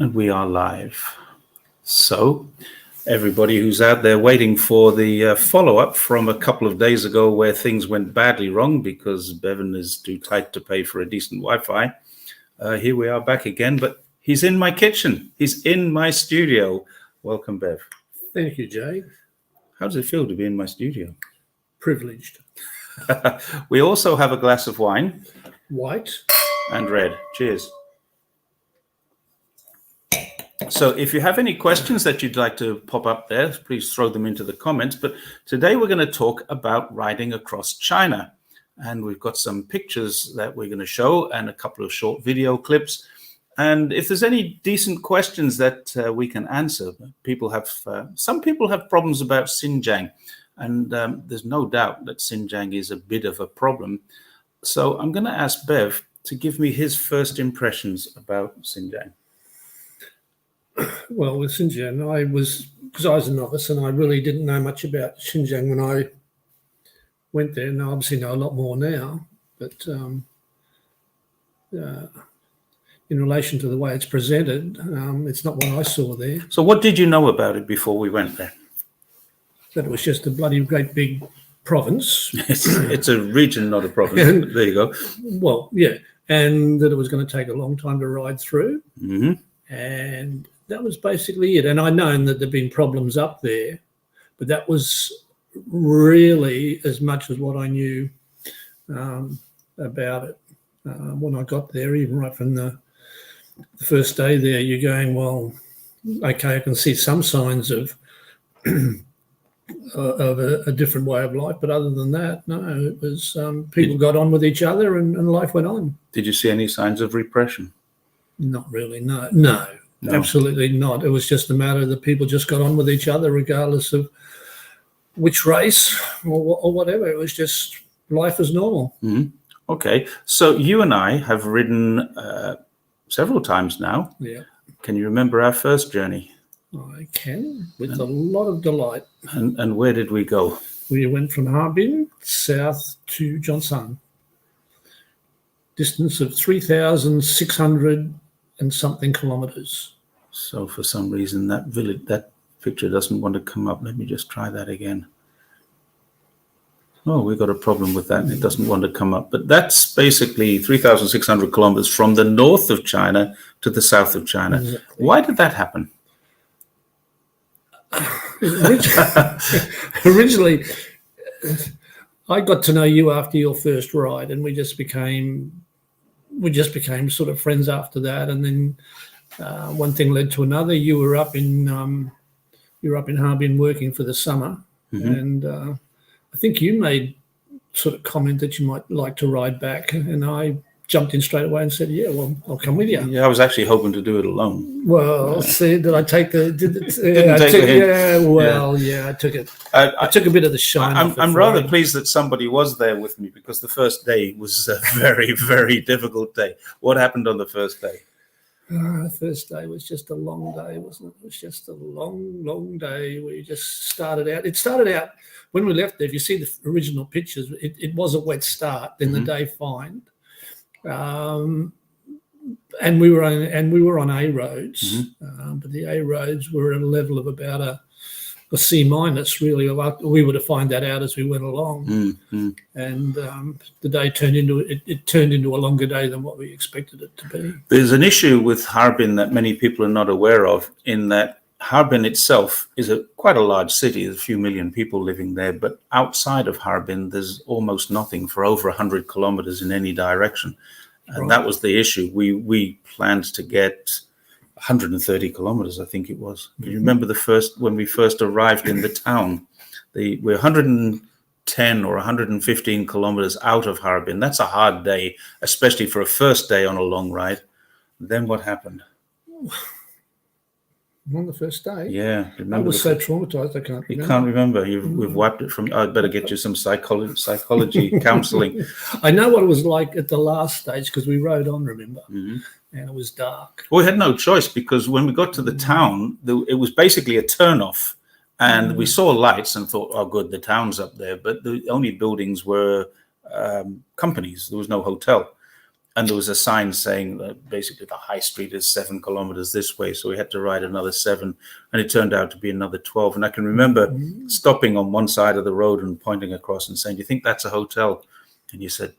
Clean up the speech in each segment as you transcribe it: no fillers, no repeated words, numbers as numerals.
And we are live. So, everybody who's out there waiting for the follow-up from a couple of days ago where things went badly wrong because Bevan is too tight to pay for a decent Wi-Fi, here we are back again, but he's in my kitchen. He's in my studio. Welcome, Bev. Thank you, Jay. How does it feel to be in my studio? Privileged. We also have a glass of wine. White. And red. Cheers. So if you have any questions that you'd like to pop up there, please throw them into the comments. But today we're going to talk about riding across China. And we've got some pictures that we're going to show and a couple of short video clips. And if there's any decent questions that we can answer, some people have problems about Xinjiang. And there's no doubt that Xinjiang is a bit of a problem. So I'm going to ask Bev to give me his first impressions about Xinjiang. Well, with Xinjiang, because I was a novice and I really didn't know much about Xinjiang when I went there. And I obviously know a lot more now. But in relation to the way it's presented, it's not what I saw there. So what did you know about it before we went there? That it was just a bloody great big province. It's a region, not a province. There you go. Well, yeah. And that it was going to take a long time to ride through. Mm-hmm. And that was basically it. And I know that there've been problems up there, but that was really as much as what I knew about it. When I got there, even right from the first day there, you're going, well, okay, I can see some signs of a different way of life. But other than that, no, it was people got on with each other and life went on. Did you see any signs of repression? Not really, no. Absolutely not. It was just a matter that people just got on with each other regardless of which race or whatever. It was just life as normal. Mm-hmm. Okay. So you and I have ridden several times now. Yeah. Can you remember our first journey? I can, with a lot of delight. And where did we go? We went from Harbin south to Xinjiang. Distance of 3,600 and something kilometers. So for some reason that picture doesn't want to come up. Let me just try that again. Oh, we've got a problem with that. It doesn't want to come up. But that's basically 3,600 kilometers from the north of China to the south of China. Exactly. Why did that happen? Originally, I got to know you after your first ride, and we just became sort of friends after that. And then one thing led to another. You were up in Harbin working for the summer, mm-hmm. and I think you made sort of comment that you might like to ride back, and I jumped in straight away and said, "Yeah, well, I'll come with you." Yeah, I was actually hoping to do it alone. Well, see, did I take the? I took it. I took a bit of the shine. I'm rather pleased that somebody was there with me because the first day was a very, very difficult day. What happened on the first day? The first day was just a long day, wasn't it? It was just a long, long day. We just started out. It started out when we left there. If you see the original pictures, it was a wet start. Then mm-hmm. the day fine. And we were on A roads, mm-hmm. But the A roads were at a level of about a C minus. Really, we were to find that out as we went along, mm-hmm. and the day turned into a longer day than what we expected it to be. There's an issue with Harbin that many people are not aware of, in that Harbin itself is quite a large city. There's a few million people living there, but outside of Harbin, there's almost nothing for over 100 kilometers in any direction. And right. That was the issue. We planned to get 130 kilometers, I think it was. Mm-hmm. You remember when we first arrived in the town, we're 110 or 115 kilometers out of Harbin. That's a hard day, especially for a first day on a long ride. Then what happened? On the first day? Yeah. I was so traumatized, I can't remember. You can't remember. We've wiped it from... I'd better get you some psychology counseling. I know what it was like at the last stage because we rode on, remember? Mm-hmm. And it was dark. Well, we had no choice because when we got to the town, it was basically a turnoff. And we saw lights and thought, oh, good, the town's up there. But the only buildings were companies. There was no hotel. and there was a sign saying that basically the high street is 7 kilometers this way. So we had to ride another 7, and it turned out to be another 12. And I can remember stopping on one side of the road and pointing across and saying, "Do you think that's a hotel?" And you said,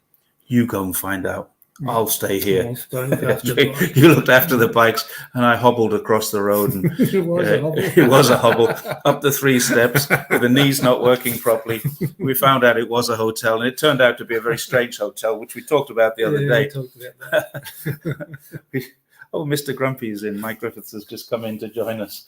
"You go and find out. I'll stay here." You looked after the bikes, and I hobbled across the road. And it was a hobble up the 3 steps with the knees not working properly. We found out it was a hotel, and it turned out to be a very strange hotel, which we talked about the other day. We talked about that. Oh, Mr. Grumpy is in. Mike Griffiths has just come in to join us.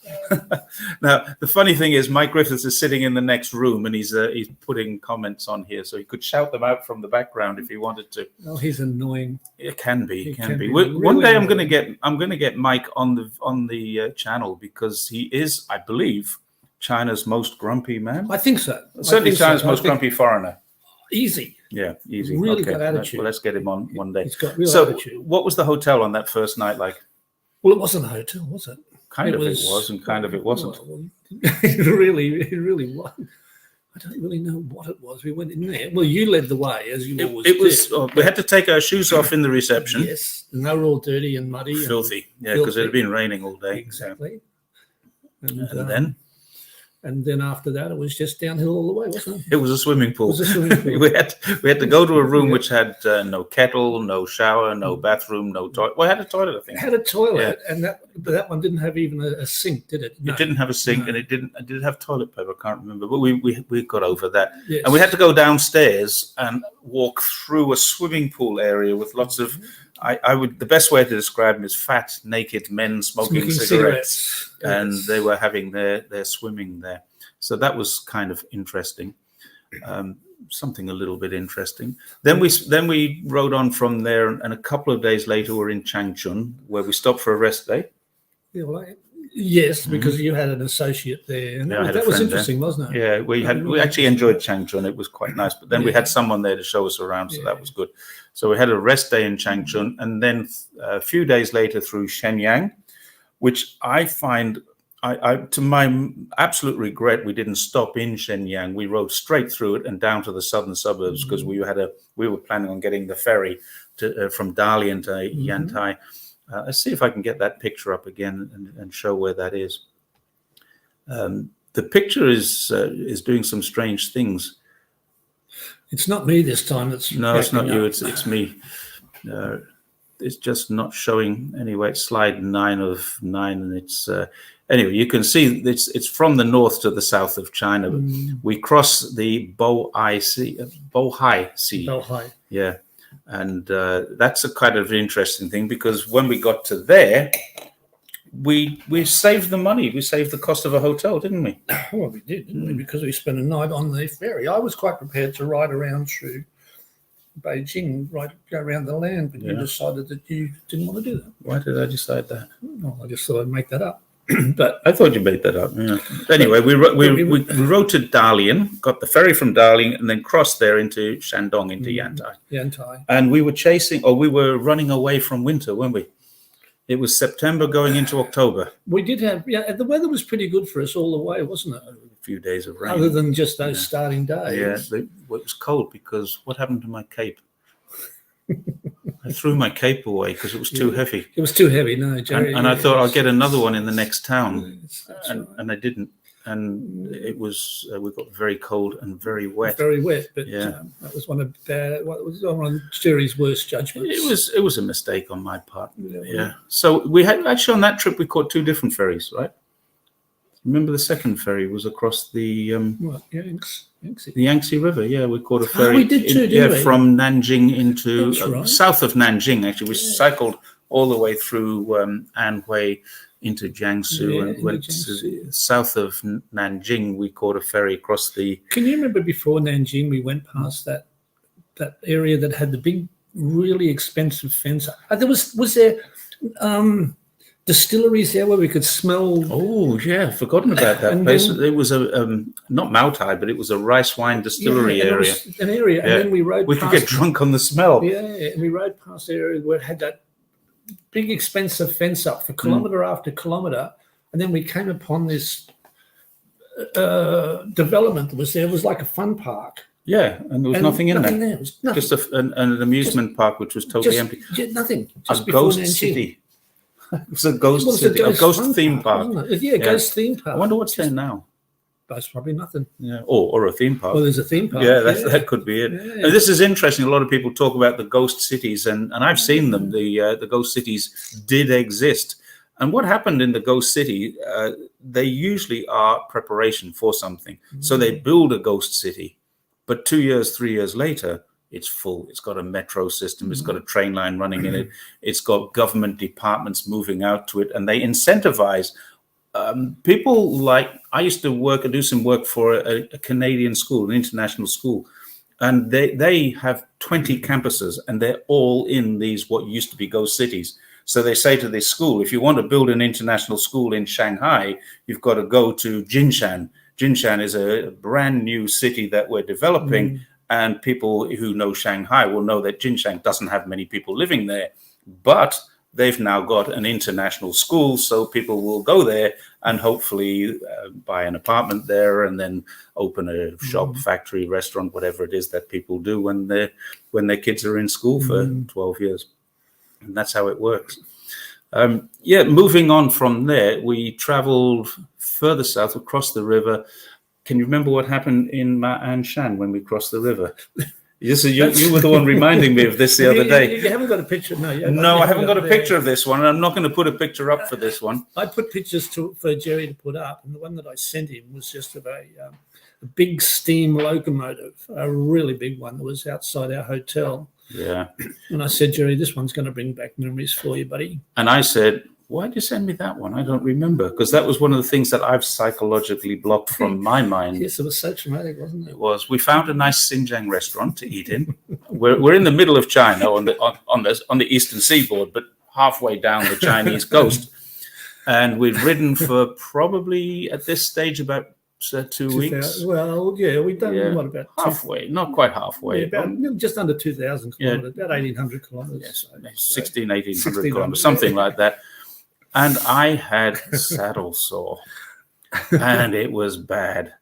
Now, the funny thing is, Mike Griffiths is sitting in the next room, and he's putting comments on here, so he could shout them out from the background if he wanted to. Oh, he's annoying. It can be. It can be. Really One day, I'm annoying. going to get Mike on the channel, because he is, I believe, China's most grumpy man. I think so. Certainly, China's most grumpy foreigner. Easy. Yeah, easy. Really okay. good attitude. Well, let's get him on one day. He's got real So, attitude. what was the hotel on that first night like? Well, it wasn't a hotel, was it? Kind of it was, and kind of it wasn't. Well, it really was. I don't really know what it was. We went in there. Well, you led the way, as you always It was. did. We had to take our shoes off in the reception. Yes, and they were all dirty and muddy. Filthy. And Yeah, because it had filthy. been raining all day. Exactly. And then then after that, it was just downhill all the way, wasn't it? it was a swimming pool. It was a swimming pool. we had to go to a room Yeah. which had no kettle, no shower, no bathroom, no toilet. Well, it had a toilet, I think. It had a toilet, and that one didn't have even a sink, did it? No. It didn't have a sink, No. and it did have toilet paper. I can't remember, but we got over that. Yes. And we had to go downstairs and walk through a swimming pool area with lots of. The best way to describe them is fat, naked men smoking cigarettes, and Yes. they were having their swimming there. So that was kind of interesting, something a little bit interesting. Then we rode on from there, and a couple of days later we're in Changchun, where we stopped for a rest day. Yeah, yes, because you had an associate there, and Yeah, I had a that was friend there. interesting, wasn't it? Yeah, we actually enjoyed Changchun. It was quite nice, but then we had someone there to show us around, so that was good. So we had a rest day in Changchun, and then a few days later through Xinjiang, which I find, to my absolute regret, we didn't stop in Xinjiang. We rode straight through it and down to the southern suburbs, because we were planning on getting the ferry from Dalian to Yantai. Let's see if I can get that picture up again and show where that is. The picture is doing some strange things. It's not me this time. It's not you. It's me. It's just not showing. Anyway, it's slide 9 of 9, and it's anyway. You can see it's from the north to the south of China. We cross the Bohai Sea. Hi. Yeah, and that's a kind of interesting thing, because when we got to there, we saved the money. We saved the cost of a hotel, didn't we? Well, we did, didn't we? Because we spent a night on the ferry. I was quite prepared to ride around through Beijing, go around the land, but you decided that you didn't want to do that. Why did I decide that? Well, I just thought I'd make that up. But I thought you made that up. Yeah. Anyway, we rode to Dalian, got the ferry from Dalian, and then crossed there into Shandong, into Yantai. Yantai. And we were running away from winter, weren't we? It was September going into October. We did have, the weather was pretty good for us all the way, wasn't it? A few days of rain. Other than just those starting days. Yeah, it was cold, because what happened to my cape? I threw my cape away because it was too heavy. It was too heavy, no, Jerry. And I thought I'll get another one in the next town. That's And I didn't. And it was, we got very cold and very wet. Very wet, but that was one of Jerry's worst judgments. It was a mistake on my part. Yeah. So we had, actually on that trip, we caught 2 different ferries, right? Remember the second ferry was across the Yangtze River. Yeah, we caught a ferry. We did too, didn't we? From Nanjing into right. south of Nanjing. Actually, we cycled all the way through Anhui into Jiangsu and went to south of Nanjing. We caught a ferry across the. Can you remember before Nanjing, we went past that area that had the big, really expensive fence? Was there distilleries there where we could smell? Oh yeah, forgotten about that place. It was a not Mautai, but it was a rice wine distillery area. An area, and then we rode. We could get drunk on the smell. Yeah, and we rode past the area where it had that big expensive fence up for kilometre after kilometre, and then we came upon this development that was there. It was like a fun park, Yeah, and there was nothing in there. It was nothing. Just an amusement park which was totally empty. Nothing. A ghost city. It was a ghost city, a ghost theme park. Yeah, ghost theme park. I wonder what's there now. That's probably nothing. Yeah, or a theme park. Well, there's a theme park. Yeah, that could be it. Yeah. And this is interesting. A lot of people talk about the ghost cities, and I've seen them. The ghost cities did exist. And what happened in the ghost city, they usually are preparation for something. So they build a ghost city, but 2 years, 3 years later, it's full. It's got a metro system. It's got a train line running in it. It's got government departments moving out to it, and they incentivize people. Like, I used to do some work for a Canadian school, an international school, and they have 20 campuses, and they're all in these what used to be ghost cities. So they say to this school, if you want to build an international school in Shanghai, you've got to go to Xinjiang. Xinjiang is a brand new city that we're developing, and people who know Shanghai will know that Xinjiang doesn't have many people living there, but they've now got an international school, so people will go there and hopefully buy an apartment there and then open a shop, factory, restaurant, whatever it is that people do when their kids are in school for 12 years. And that's how it works. Moving on from there, we traveled further south, across the river. Can you remember what happened in Ma'anshan when we crossed the river? You were the one reminding me of this the other day. You haven't got a picture? No, I haven't got a picture of this one. And I'm not going to put a picture up for this one. I put pictures for Jerry to put up, and the one that I sent him was just of a big steam locomotive, a really big one that was outside our hotel. Yeah. And I said, Jerry, this one's going to bring back memories for you, buddy. And I said, why did you send me that one? I don't remember, because that was one of the things that I've psychologically blocked from my mind. Yes, it was so traumatic, wasn't it? It was. We found a nice Xinjiang restaurant to eat in. We're in the middle of China on the eastern seaboard, but halfway down the Chinese coast. And we'd ridden for probably at this stage about 2 weeks. Well, yeah, we've done what, about halfway, not quite halfway. Yeah, about just under 2,000 kilometers, about 1,800 kilometers. Yes, 1,800 kilometers, something like that. And I had saddle sore, and it was bad.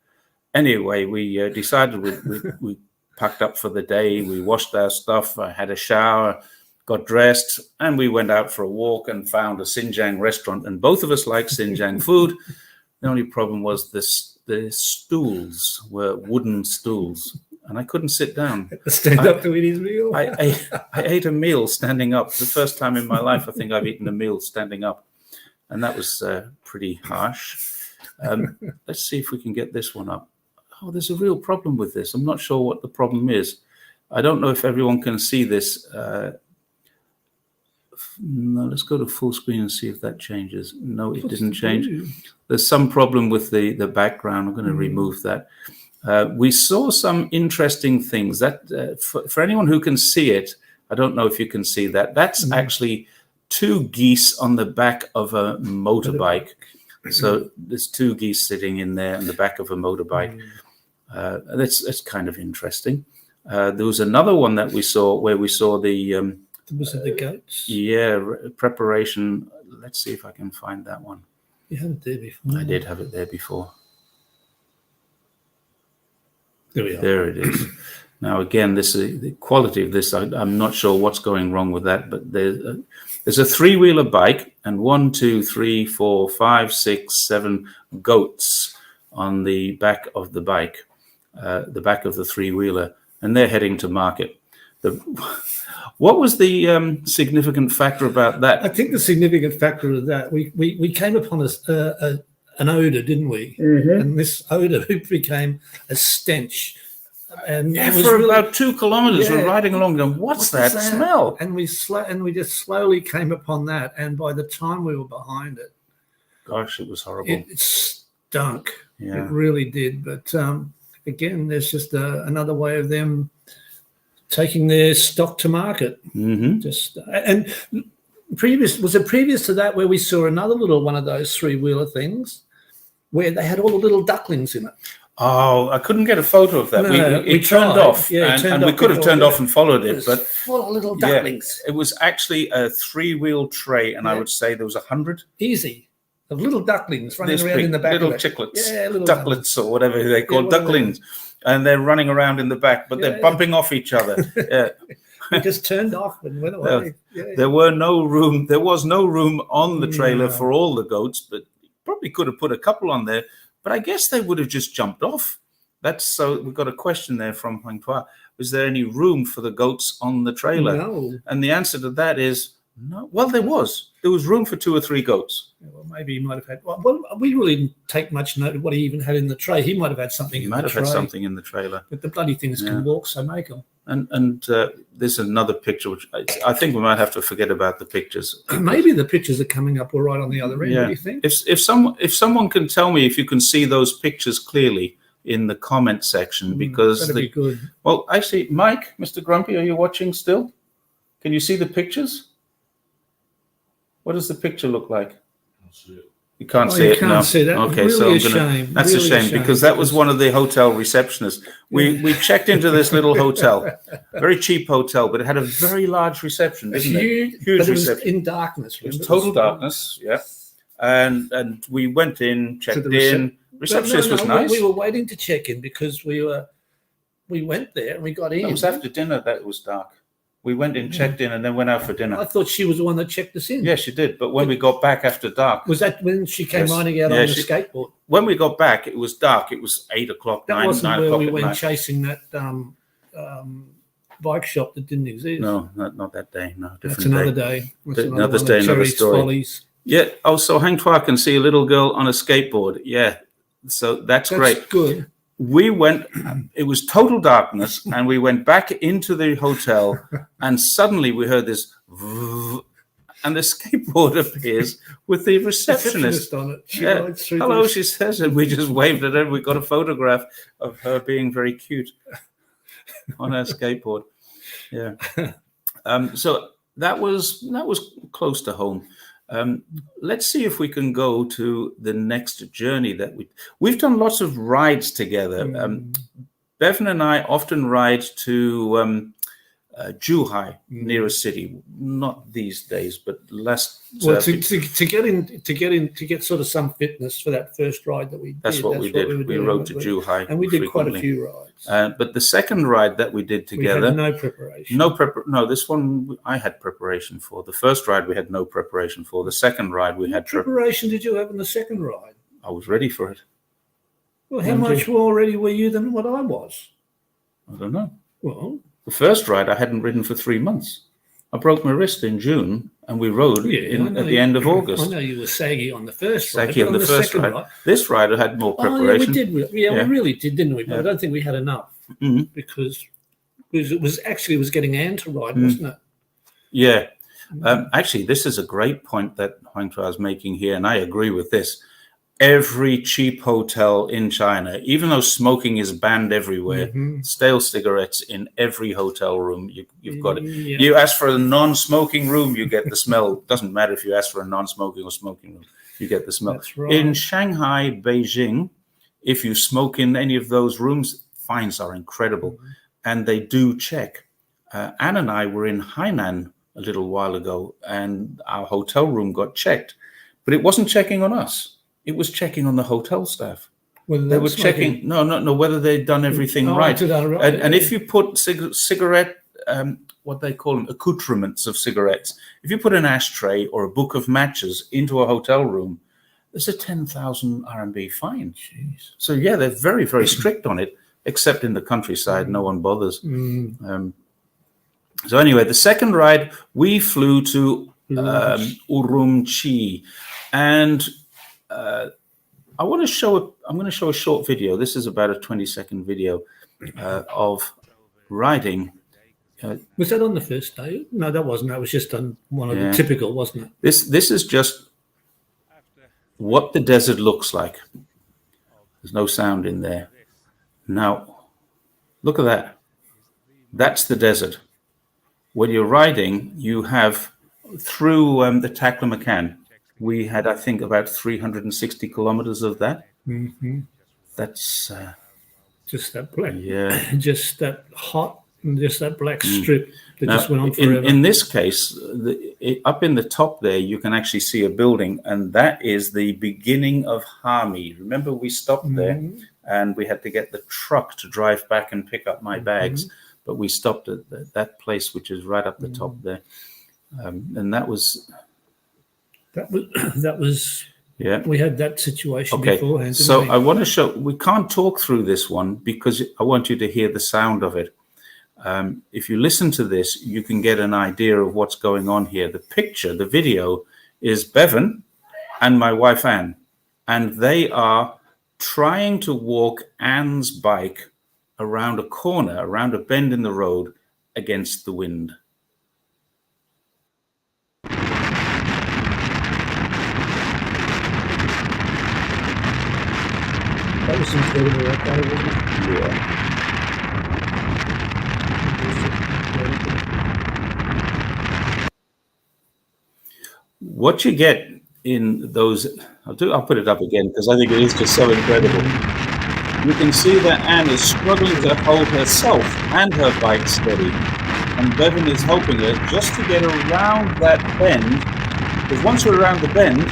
Anyway, we decided we packed up for the day. We washed our stuff. I had a shower, got dressed, and we went out for a walk and found a Xinjiang restaurant. And both of us like Xinjiang food. The only problem was the stools were wooden stools, and I couldn't sit down. Stand up to eat his meal. I ate a meal standing up. The first time in my life I think I've eaten a meal standing up. And that was pretty harsh. Let's see if we can get this one up. Oh, there's a real problem with this. I'm not sure what the problem is. I don't know if everyone can see this. No, let's go to full screen and see if that changes. No, it didn't change. There's some problem with the background. I'm going to remove that. We saw some interesting things. That for anyone who can see it, I don't know if you can see that. That's actually 2 geese on the back of a motorbike. So there's 2 geese sitting in there on the back of a motorbike. That's kind of interesting. There was another one that we saw where we saw the... was it the goats? Yeah, preparation. Let's see if I can find that one. You had it there before. I did have it there before. There we are. There it is. Now, again, the quality of this, I'm not sure what's going wrong with that, but there's a 3-wheeler bike and 1, 2, 3, 4, 5, 6, 7 goats on the back of the bike, the back of the 3-wheeler, and they're heading to market. What was the significant factor about that? I think the significant factor of that, we came upon an odor, didn't we? Mm-hmm. And this odor became a stench. And it was for really, about 2 kilometers, we're riding along going, what's that smell? And we just slowly came upon that. And by the time we were behind it, gosh, it was horrible. It stunk. Yeah. It really did. But again, there's just another way of them taking their stock to market. Mm-hmm. And previous to that where we saw another little one of those 3-wheeler things where they had all the little ducklings in it. Oh, I couldn't get a photo of that. No, we turned off, yeah, and we could have turned off and followed it, but full of little ducklings. Yeah, it was actually a 3-wheel tray, and I would say there was 100. Easy. of little ducklings running This around big, in the back little of it. chicklets, Yeah, little ducklets or whatever they call whatever. ducklings, and they're running around in the back, but they're bumping off each other. Yeah. We just turned off and went away. There was no room on the trailer for all the goats, but probably could have put a couple on there. But I guess they would have just jumped off. So we've got a question there from Huang Tua. Was there any room for the goats on the trailer? No. And the answer to that is no. Well, there was. There was room for 2 or 3 goats. Well, maybe he might have had. Well, we really didn't take much note of what he even had in the tray. He might have had something. He might have had something in the trailer. But the bloody things can walk, so make them. And there's another picture, which I think we might have to forget about the pictures. Maybe the pictures are coming up all right on the other end. What do you think? If someone can tell me if you can see those pictures clearly in the comment section, because that'd be good. Well, actually, Mike, Mr. Grumpy, are you watching still? Can you see the pictures? What does the picture look like? You can't see it. Can't see that. Okay, really so a shame. That's really a shame because that was one of the hotel receptionists. We checked into this little hotel, very cheap hotel, but it had a very large reception, didn't it? Huge but it reception. was in darkness. It was total darkness. Yeah, and we went in, checked in. Receptionist was nice. We were waiting to check in because we went there and we got in. It was after dinner that it was dark. We went in, checked in, and then went out for dinner. I thought she was the one that checked us in. Yeah, she did. But when we got back after dark... Was that when she came riding out on the skateboard? When we got back, it was dark. It was 8 o'clock, 9 o'clock. That wasn't where we went chasing that bike shop that didn't exist. No, not that day. No, that's another day. Another day, another story. Follies. Yeah. Oh, so Hang Tua can see a little girl on a skateboard. Yeah. So that's great. Good. We went, it was total darkness, and we went back into the hotel, and suddenly we heard this, and the skateboard appears with the receptionist on it. Hello, she says, and we just waved at her. We got a photograph of her being very cute on her skateboard. Yeah. So that was close to home. Let's see if we can go to the next journey that we've done lots of rides together. Bevan and I often ride to Zhuhai, near a city. Not these days, but last. Well, to get sort of some fitness for that first ride that we did. That's what we did. We rode to Zhuhai, and we did quite a few rides. But the second ride that we did together, we had no preparation. No, this one I had preparation for. The first ride we had no preparation for. The second ride we had preparation. Did you have in the second ride? I was ready for it. Well, how much more ready were you than what I was? I don't know. Well, the first ride I hadn't ridden for 3 months. I broke my wrist in June, and we rode at the end of August. I know you were saggy on the first ride. Saggy on the first ride. This ride I had more preparation. We really did, didn't we? But I don't think we had enough because it was getting Anne to ride, wasn't it? Yeah. Actually, this is a great point that Huang Tua is making here, and I agree with this. Every cheap hotel in China, even though smoking is banned everywhere, stale cigarettes in every hotel room. You've got it. Yeah. You ask for a non-smoking room, you get the smell. Doesn't matter if you ask for a non-smoking or smoking room, you get the smell. That's right. In Shanghai, Beijing, if you smoke in any of those rooms, fines are incredible, and they do check. Anne and I were in Hainan a little while ago, and our hotel room got checked, but it wasn't checking on us. It was checking on the hotel staff. They were checking, whether they'd done everything right. And if you put cigarette, what they call them, accoutrements of cigarettes, if you put an ashtray or a book of matches into a hotel room, there's a 10,000 RMB fine. Jeez. So, yeah, they're very, very strict on it, except in the countryside. No one bothers. So anyway, the second ride, we flew to Urumqi. And I'm going to show a short video. This is about a 20-second video of riding. Was that on the first day? No, that wasn't. That was just on one of the typical, wasn't it? This is just what the desert looks like. There's no sound in there. Now, look at that. That's the desert. When you're riding, you have through the Taklamakan. We had, I think, about 360 kilometers of that. That's just that black, just that hot, and just that black strip. that Now, just went on forever. in this case, up in the top there, you can actually see a building, and that is the beginning of Hami. Remember, we stopped there, and we had to get the truck to drive back and pick up my bags, but we stopped at that place, which is right up the top there, and that was. Yeah, we had that situation beforehand. So I want to show. We can't talk through this one because I want you to hear the sound of it. If you listen to this, you can get an idea of what's going on here. The picture, the video, is Bevan and my wife Anne, and they are trying to walk Anne's bike around a corner, around a bend in the road, against the wind. That was incredible that day, wasn't it? Yeah. What you get in those, I'll put it up again because I think it is just so incredible. You can see that Anne is struggling to hold herself and her bike steady, and Bevan is helping her just to get around that bend, because once we're around the bend,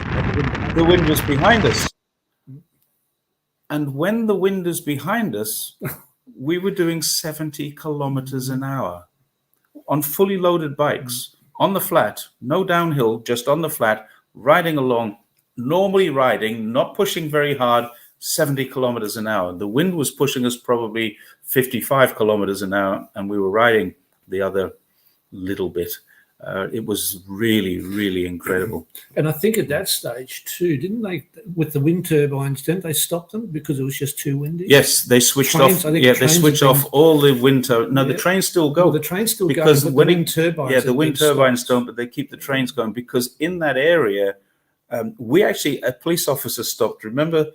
the wind was behind us. And when the wind is behind us, we were doing 70 kilometers an hour on fully loaded bikes, on the flat, no downhill, just on the flat, riding along, normally riding, not pushing very hard, 70 kilometers an hour. The wind was pushing us probably 55 kilometers an hour, and we were riding the other little bit. It was really, really incredible. And I think at that stage too, didn't they, with the wind turbines, didn't they stop them because it was just too windy? Yes, they switched off. Yeah, they switched off all the wind turbines. No, the trains still go. Well, the trains still go, because but the wind turbines. Yeah, the wind turbines don't, but they keep the trains going, because in that area, we actually, a police officer stopped, remember?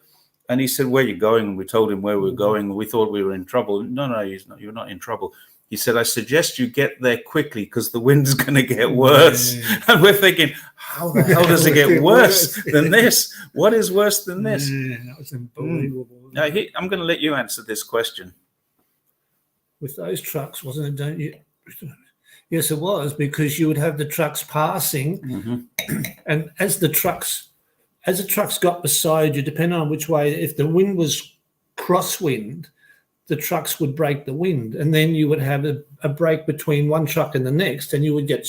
And he said, "Where are you going?" And we told him where we were going. We thought we were in trouble. No, you're not in trouble. He said, "I suggest you get there quickly because the wind is going to get worse." Yeah. And we're thinking, how the hell does it get worse than this? What is worse than this? Yeah, that was unbelievable. Now, I'm going to let you answer this question. With those trucks, wasn't it? Don't you? Yes, it was, because you would have the trucks passing, and as the trucks got beside you, depending on which way, if the wind was crosswind, the trucks would break the wind, and then you would have a break between one truck and the next, and you would get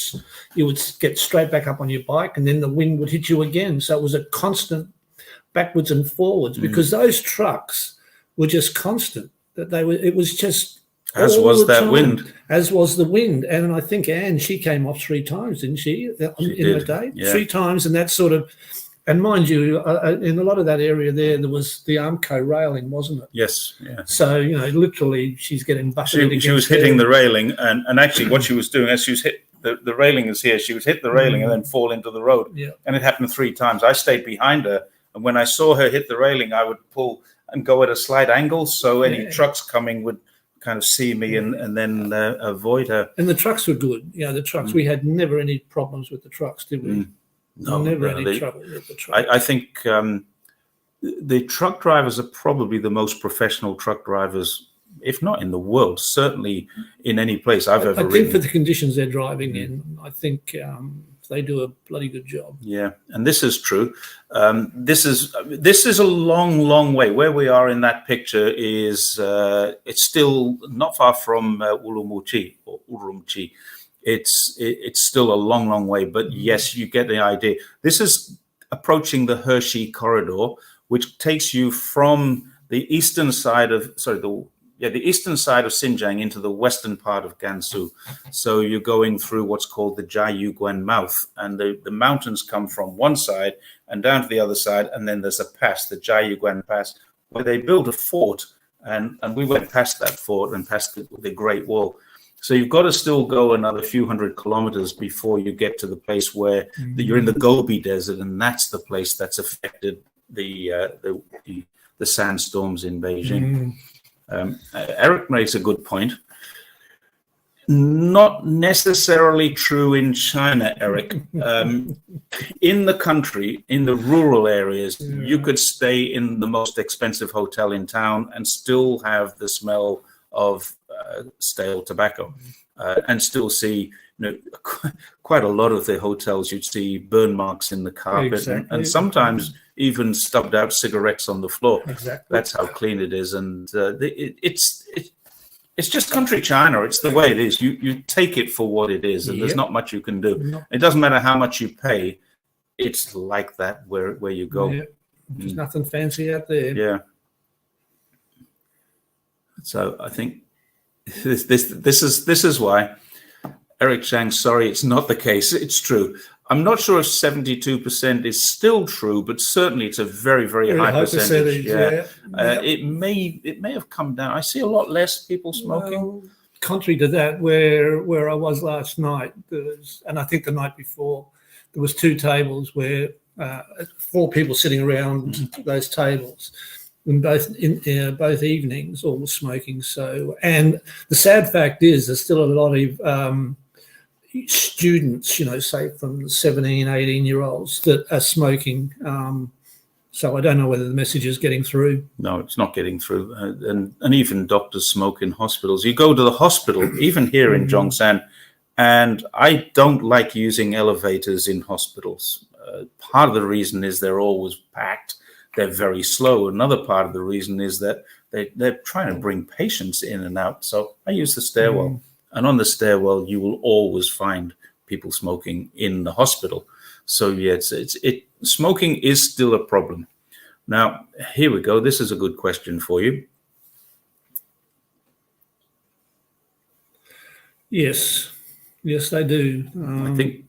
straight back up on your bike, and then the wind would hit you again. So it was a constant backwards and forwards, because those trucks were just constant. It was just as was that wind, as was the wind. And I think Anne, she came off 3 times, didn't she? In a day, yeah. 3 times, and that sort of. And mind you, in a lot of that area there was the Armco railing, wasn't it? Yes. Yeah. So, literally she's getting buffeted. She was hitting the railing, and actually what she was doing, as she was hit, the railing is here, she was hit the railing and then fall into the road. Yeah. And it happened 3 times. I stayed behind her, and when I saw her hit the railing, I would pull and go at a slight angle, so any trucks coming would kind of see me and then avoid her. And the trucks were good. The trucks, we had never any problems with the trucks, did we? No, never any trouble with the truck. I think the truck drivers are probably the most professional truck drivers, if not in the world, certainly in any place I've ever ridden. I think for the conditions they're driving in, I think they do a bloody good job. Yeah, and this is true. This is a long, long way. Where we are in that picture is it's still not far from Urumqi. It's still a long, long way, but yes, you get the idea. This is approaching the Hershey corridor, which takes you from the eastern side of the eastern side of Xinjiang into the western part of Gansu. So you're going through what's called the Jiayuguan mouth, and the mountains come from one side and down to the other side, and then there's a pass, the Jiayuguan Pass, where they built a fort, and we went past that fort and past the Great Wall. So you've got to still go another few hundred kilometers before you get to the place where you're in the Gobi Desert, and that's the place that's affected the sandstorms in Beijing. Eric makes a good point. Not necessarily true in China, Eric. In the country, in the rural areas, you could stay in the most expensive hotel in town and still have the smell of stale tobacco, and still see, quite a lot of the hotels, you'd see burn marks in the carpet, Exactly. and sometimes even stubbed out cigarettes on the floor. Exactly. That's how clean it is, and it's just country China. It's the way it is. You take it for what it is, and there's not much you can do. No. It doesn't matter how much you pay. It's like that where you go. Yeah. There's nothing fancy out there. Yeah. So I think this is why Eric Zhang. Sorry, it's not the case. It's true. I'm not sure if 72% is still true, but certainly it's a very, very high percentage. Yeah. It may have come down. I see a lot less people smoking. Well, contrary to that, where I was last night, and I think the night before, there was 2 tables where 4 people sitting around those tables, and both evenings, all smoking. So, and the sad fact is, there's still a lot of students, say from 17, 18-year-olds that are smoking. So I don't know whether the message is getting through. No, it's not getting through. And even doctors smoke in hospitals. You go to the hospital, even here in Zhongshan, and I don't like using elevators in hospitals. Part of the reason is they're always packed. They're very slow. Another part of the reason is that they're trying to bring patients in and out. So I use the stairwell. And on the stairwell, you will always find people smoking in the hospital. So yeah, smoking is still a problem. Now, here we go. This is a good question for you. Yes, they do. I think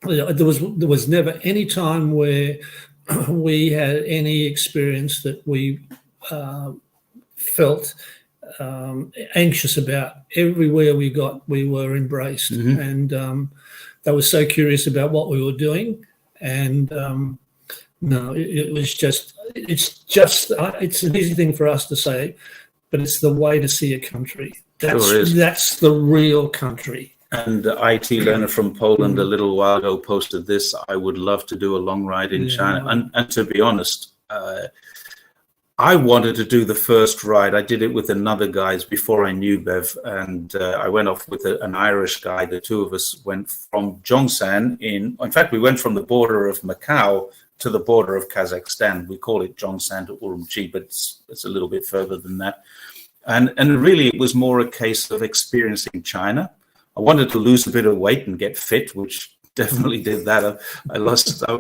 there was never any time where we had any experience that we felt anxious about. Everywhere we got, we were embraced, and they were so curious about what we were doing. And no, it's an easy thing for us to say, but it's the way to see a country. That's the real country. And the IT learner from Poland a little while ago posted this: I would love to do a long ride in China. And to be honest, I wanted to do the first ride. I did it with another guys before I knew Bev, and I went off with an Irish guy. The 2 of us went from Zhongshan in fact, we went from the border of Macau to the border of Kazakhstan. We call it Zhongshan to Urumqi, but it's a little bit further than that. And really, it was more a case of experiencing China. I wanted to lose a bit of weight and get fit, which definitely did that.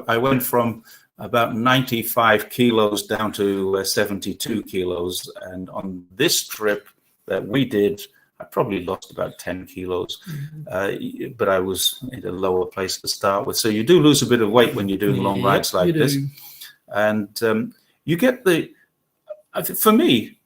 I went from about 95 kilos down to 72 kilos. And on this trip that we did, I probably lost about 10 kilos, but I was in a lower place to start with. So you do lose a bit of weight when you're doing long rides like this. And you get for me,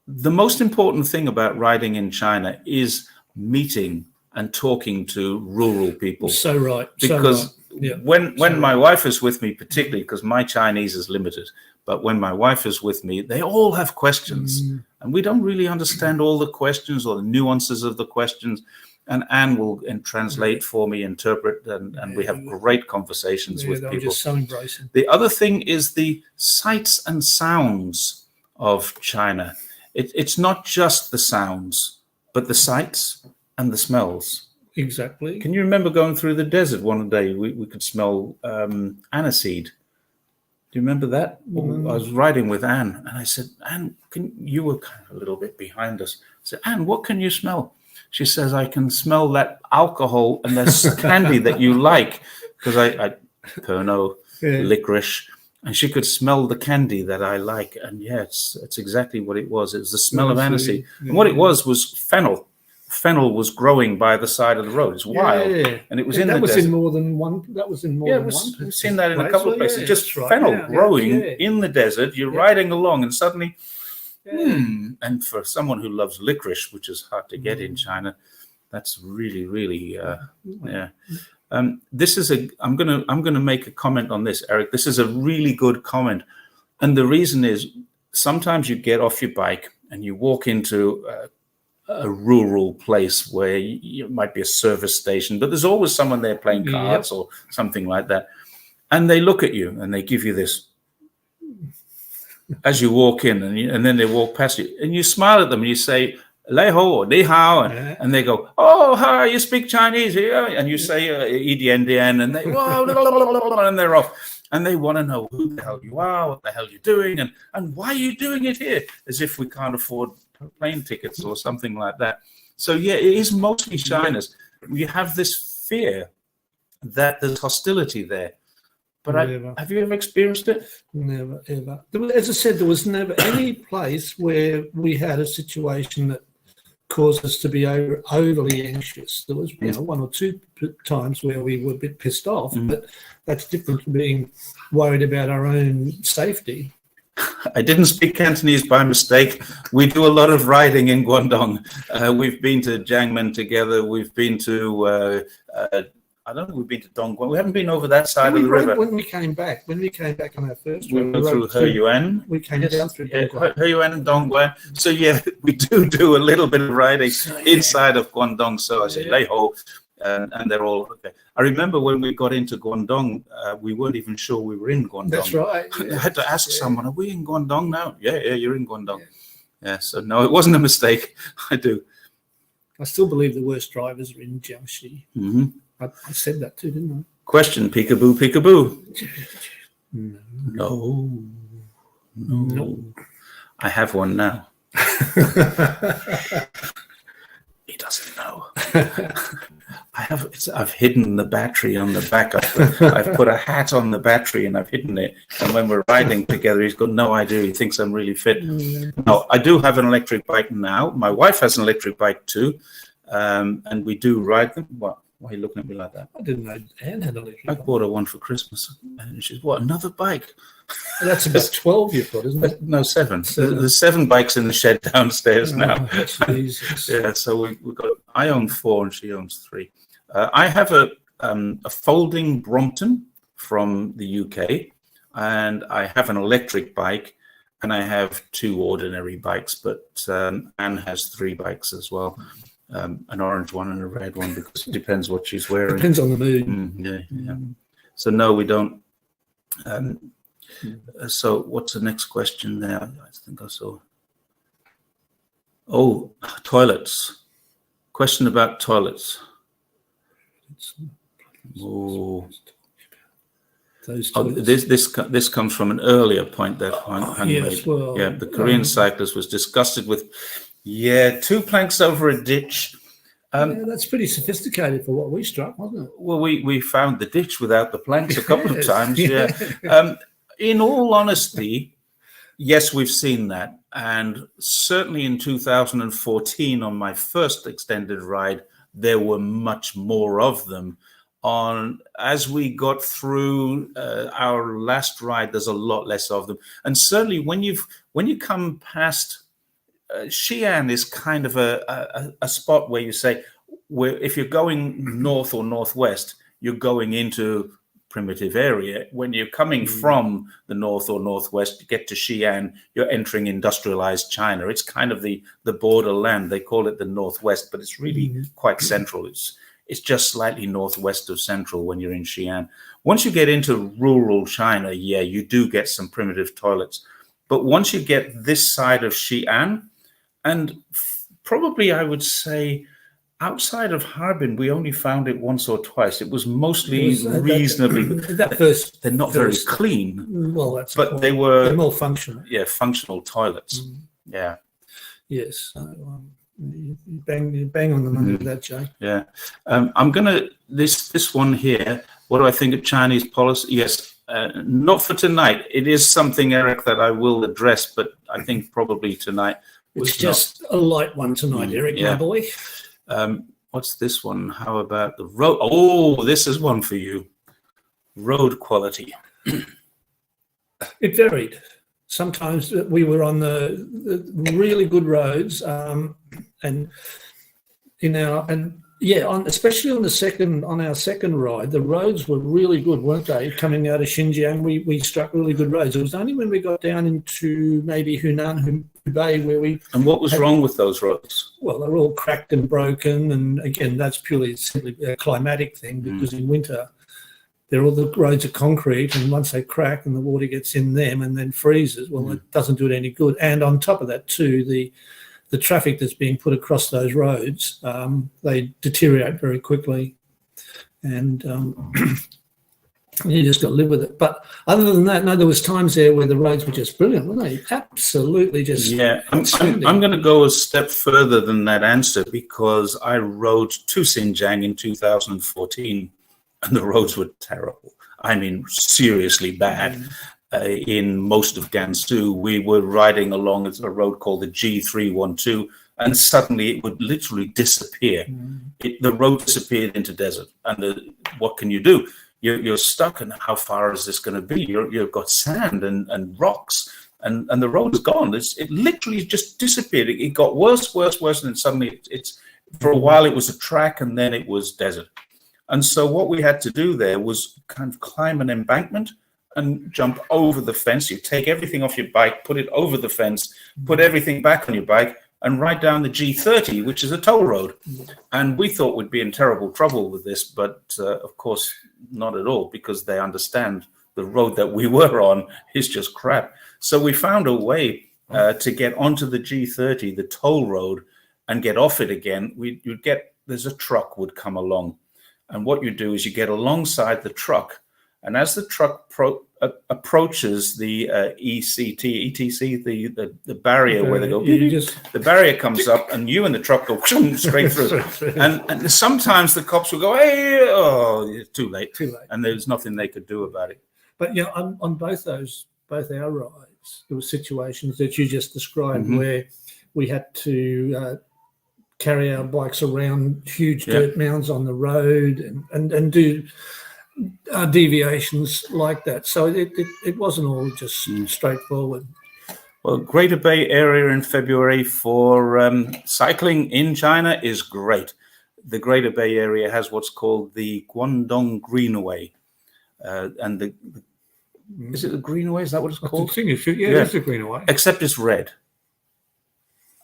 the most important thing about riding in China is meeting and talking to rural people. So right. Because when my wife is with me, particularly because my Chinese is limited, but when my wife is with me, they all have questions. And we don't really understand all the questions or the nuances of the questions. And Anne will translate for me, interpret, and we have great conversations with people. Just so embracing. The other thing is the sights and sounds of China. It's not just the sounds, but the sights and the smells. Exactly. Can you remember going through the desert one day? We could smell aniseed. Do you remember that? I was riding with Anne, and I said, Anne, you were kind of a little bit behind us. I said, Anne, what can you smell? She says, I can smell that alcohol and that candy that you like. Because I Pernod, licorice. And she could smell the candy that I like. And it's exactly what it was. It was the smell of aniseed. And what it was fennel. Fennel was growing by the side of the road. It's wild. And it was in the desert. In more than one. That was in more than one. We've seen that in a couple of places. Just fennel growing in the desert. You're riding along and suddenly, and for someone who loves licorice, which is hard to get in China, that's really, really, this is I'm gonna make a comment on this, Eric. This is a really good comment, and the reason is sometimes you get off your bike and you walk into a rural place where you might be a service station, but there's always someone there playing cards or something like that, and they look at you and they give you this as you walk in, and then they walk past you, and you smile at them and you say, Lei Ho, Ni Hao, Yeah. and they go, oh, hi, you speak Chinese here? And you say, Dian Dian, and they, whoa, and they're off. And they want to know who the hell you are, what the hell you're doing, and why are you doing it here? As if we can't afford plane tickets or something like that. So, yeah, it is mostly shyness. You have this fear that there's hostility there. But have you ever experienced it? Never, ever. As I said, there was never any place where we had a situation that caused us to be overly anxious. There was one or two times where we were a bit pissed off, but that's different from being worried about our own safety. I didn't speak Cantonese by mistake. We do a lot of riding in Guangdong. We've been to Jiangmen together. We've been to I don't know. We've been to Dongguan. We haven't been over that side of the river. When we came back on our first we went through Heyuan. We came down through Heyuan and Dongguan. So yeah, we do a little bit of riding inside of Guangdong. So I say Lei Ho, and they're all okay. I remember when we got into Guangdong, we weren't even sure we were in Guangdong. That's right. I had to ask someone, "Are we in Guangdong now?" Yeah, you're in Guangdong. Yeah. So no, it wasn't a mistake. I still believe the worst drivers are in Jiangxi. Mm-hmm. I said that too, didn't I? Question, peekaboo, peekaboo. No. I have one now. He doesn't know. I've hidden the battery on the back. I've put a hat on the battery and I've hidden it. And when we're riding together, he's got no idea. He thinks I'm really fit. No, I do have an electric bike now. My wife has an electric bike too. And we do ride them. What? Why are you looking at me like that? I didn't know Anne had an electric bike. I bought her one for Christmas. And she's, what, another bike? That's about 12 you've got, isn't it? No, 7. There's 7 bikes in the shed downstairs now. Jesus. Yeah, so we've got, I own 4 and she owns 3. I have a folding Brompton from the UK, and I have an electric bike, and I have 2 ordinary bikes, but Anne has 3 bikes as well. An orange one and a red one, because it depends what she's wearing. Depends on the mood. Yeah. So no, we don't. So what's the next question there? I think I saw. Oh, toilets. Question about toilets. Oh. This comes from an earlier point that Hung made. Well, yeah, the Korean cyclist was disgusted with 2 planks over a ditch. That's pretty sophisticated for what we struck, wasn't it? Well, we found the ditch without the planks a couple of times. Yeah. In all honesty, yes, we've seen that, and certainly in 2014 on my first extended ride, there were much more of them. As we got through our last ride, there's a lot less of them, and certainly when you come past. Xi'an is kind of a spot where you say, if you're going north or northwest, you're going into primitive area. When you're coming from the north or northwest, you get to Xi'an, you're entering industrialized China. It's kind of the borderland. They call it the northwest, but it's really quite central. It's just slightly northwest of central when you're in Xi'an. Once you get into rural China, you do get some primitive toilets. But once you get this side of Xi'an, and probably I would say outside of Harbin, we only found it once or twice. It was mostly reasonably. They're not very clean. Well, but they're more functional. Yeah, functional toilets. Yeah. Yes. You bang on the money with that, Jay. Yeah. I'm gonna this one here. What do I think of Chinese policy? Yes. Not for tonight. It is something, Eric, that I will address, but I think probably tonight. It's just a light one tonight, Eric, my boy. What's this one? How about the road? Oh, this is one for you. Road quality. It varied. Sometimes we were on the really good roads, especially on our second ride, the roads were really good, weren't they? Coming out of Xinjiang, we struck really good roads. It was only when we got down into maybe Hubei where we. And what was wrong with those roads? Well, they're all cracked and broken, and again, that's purely simply a climatic thing, because in winter, all the roads are concrete, and once they crack and the water gets in them and then freezes, well, it doesn't do it any good. And on top of that too, the the traffic that's being put across those roads, they deteriorate very quickly, and you just got to live with it. But other than that, no, there was times there where the roads were just brilliant, weren't they? Absolutely just I'm going to go a step further than that answer, because I rode to Xinjiang in 2014 and the roads were terrible. I mean, seriously bad. In most of Gansu, we were riding along a road called the G312, and suddenly it would literally disappear. The road disappeared into desert. And what can you do? You're stuck, and how far is this going to be? You've got sand and rocks, and the road is gone. It literally just disappeared. It got worse, and then suddenly for a while it was a track, and then it was desert. And so what we had to do there was kind of climb an embankment and jump over the fence. You take everything off your bike, put it over the fence, put everything back on your bike, and ride down the G30, which is a toll road. And we thought we'd be in terrible trouble with this, but of course, not at all, because they understand the road that we were on is just crap. So we found a way to get onto the G30, the toll road, and get off it again. There's a truck would come along. And what you do is you get alongside the truck, and as the truck approaches the ETC, the barrier where they go, the barrier comes up, and you and the truck go straight through. And sometimes the cops will go, "Hey, it's too late," and there's nothing they could do about it. But yeah, on both our rides, there were situations that you just described where we had to carry our bikes around huge dirt mounds on the road and do deviations like that. So it wasn't all just straightforward. Well, Greater Bay Area in February for cycling in China is great. The Greater Bay Area has what's called the Guangdong Greenway. And is it the Greenway? Is that what it's called? It's the Greenway. Except it's red.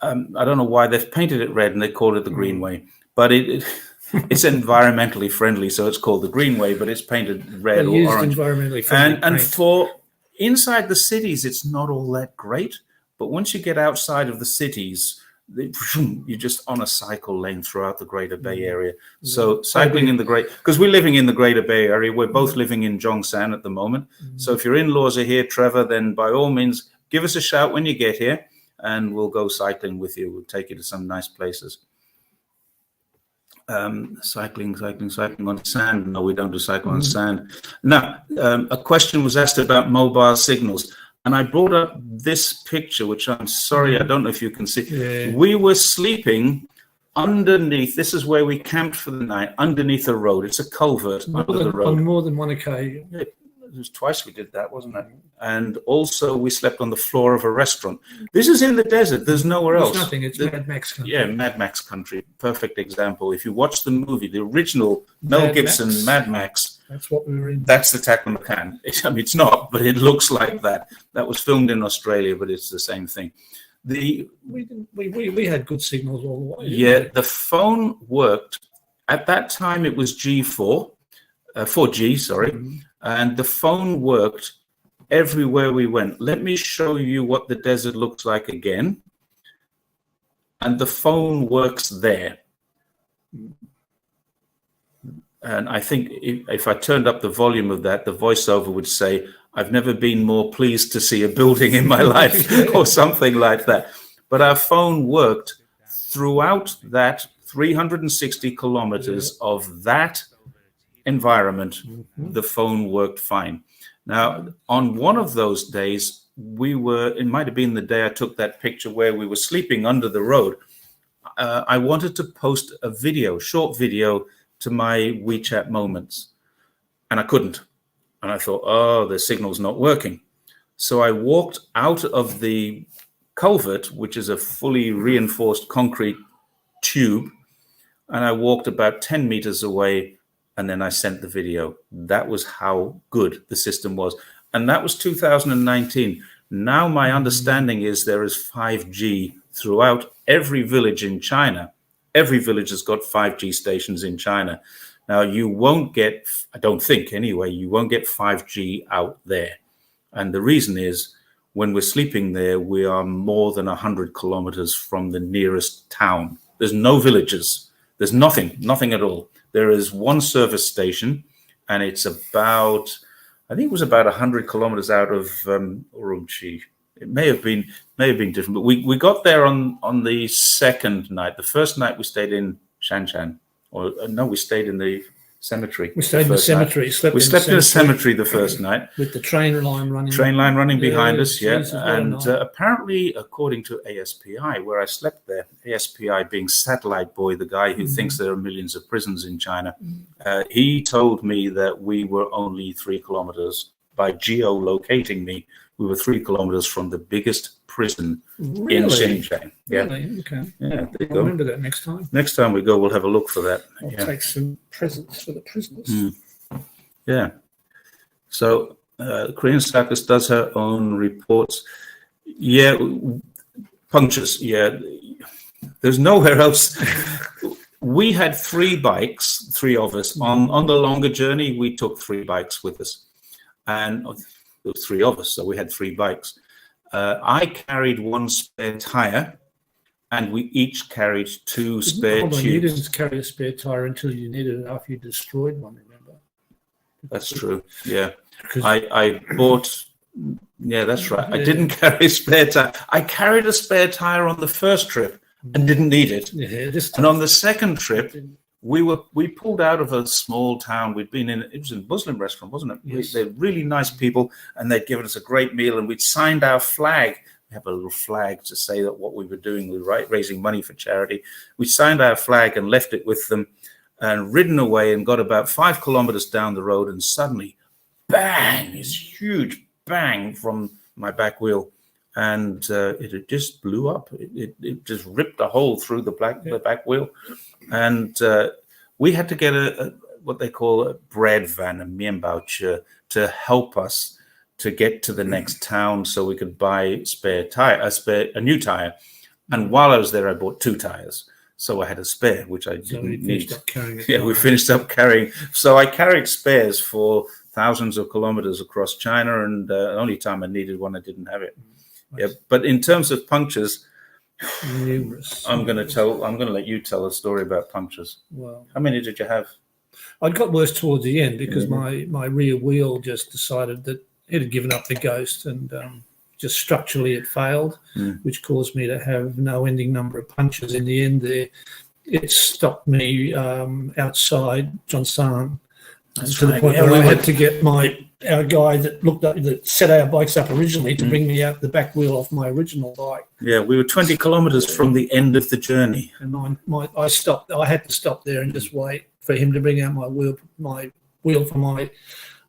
I don't know why they've painted it red and they called it the Greenway. But it's environmentally friendly, so it's called the Greenway, but it's painted red or orange. Environmentally friendly and for inside the cities, it's not all that great. But once you get outside of the cities, you're just on a cycle lane throughout the Greater Bay Area. So cycling in because we're living in the Greater Bay Area. We're both living in Zhongshan at the moment. So if your in-laws are here, Trevor, then by all means, give us a shout when you get here, and we'll go cycling with you. We'll take you to some nice places. Cycling on sand. No, we don't do cycling on sand. Now, a question was asked about mobile signals, and I brought up this picture, which I'm sorry, I don't know if you can see. Yeah. We were sleeping underneath. This is where we camped for the night, underneath a road. It's a culvert under the road. On more than one occasion. Yeah. It was twice we did that, wasn't it? And also we slept on the floor of a restaurant. This is in the desert. There's nowhere else. There's nothing. It's Mad Max country. Yeah, Mad Max country. Perfect example. If you watch the movie, the original Mel Gibson Mad Max. That's what we were in. That's the Taklamakan. I mean, it's not, but it looks like that. That was filmed in Australia, but it's the same thing. We had good signals all the way. Yeah, the phone worked. At that time, it was 4G, sorry. And the phone worked everywhere we went. Let me show you what the desert looks like again. And the phone works there. And I think if I turned up the volume of that, the voiceover would say, "I've never been more pleased to see a building in my life," or something like that. But our phone worked throughout that 360 kilometers of that environment. The phone worked fine. Now, on one of those days, it might have been the day I took that picture where we were sleeping under the road. I wanted to post a short video to my WeChat moments, and I couldn't. And I thought, the signal's not working. So I walked out of the culvert, which is a fully reinforced concrete tube, and I walked about 10 meters away, and then I sent the video. That was how good the system was. And that was 2019. Now my understanding is there is 5G throughout every village in China. Every village has got 5G stations in China. Now you won't get, I don't think anyway, you won't get 5G out there. And the reason is when we're sleeping there, we are more than 100 kilometers from the nearest town. There's no villages. There's nothing at all. There is one service station, and it's about, I think it was about 100 kilometers out of Urumqi. It may have been different, but we got there on the second night. The first night we stayed in Xinjiang, or no, we stayed in the cemetery. We stayed in the cemetery. We slept in the cemetery the first night with the train line running. Behind us, yeah. And nice. Apparently, according to ASPI, where I slept there, ASPI being Satellite Boy, the guy who thinks there are millions of prisons in China, he told me that we were only 3 kilometers by geolocating me. We were 3 kilometers from the biggest prison in Xinjiang. Yeah. Really? Okay. Yeah, there you I'll go. remember that next time. Next time we go, we'll have a look for that. I'll take some presents for the prisoners. Yeah. So Korean Circus does her own reports. Yeah, punctures. Yeah, there's nowhere else. We had 3 bikes, 3 of us. On the longer journey, we took 3 bikes with us. And there were 3 of us, so we had 3 bikes. I carried 1 spare tire, and we each carried 2 spare tubes. You didn't carry a spare tire until you needed it after you destroyed one, remember? That's true, yeah. I bought, yeah, that's right. I didn't carry a spare tire. I carried a spare tire on the first trip and didn't need it. Yeah, and on the second trip, we pulled out of a small town. We'd been in, it was a Muslim restaurant, wasn't it? Yes. They're really nice people, and they'd given us a great meal, and we'd signed our flag. We have a little flag to say that what we were doing, we were raising money for charity. We signed our flag and left it with them and ridden away and got about 5 kilometers down the road, and suddenly, bang, this huge bang from my back wheel. And it just blew up. It just ripped a hole through the back wheel. And we had to get what they call a bread van, a mianbao to help us to get to the next town so we could buy a new tire. And while I was there, I bought 2 tires. So I had a spare, which I didn't need. Yeah, we finished up carrying. So I carried spares for thousands of kilometers across China, and the only time I needed one, I didn't have it. Yeah, but in terms of punctures, numerous. I'm going to let you tell a story about punctures. Well, how many did you have? I got worse towards the end because my rear wheel just decided that it had given up the ghost, and just structurally it failed, which caused me to have no ending number of punctures. In the end, it stopped me outside Zhongshan to the point where I had to get our guy that set our bikes up originally to bring me out the back wheel off my original bike. Yeah, we were 20 kilometers from the end of the journey. And I stopped. I had to stop there and just wait for him to bring out my wheel for my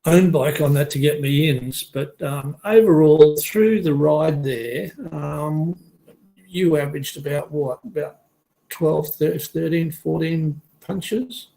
own bike on that to get me in. But overall, through the ride there, you averaged about 12, 13, 14 punches?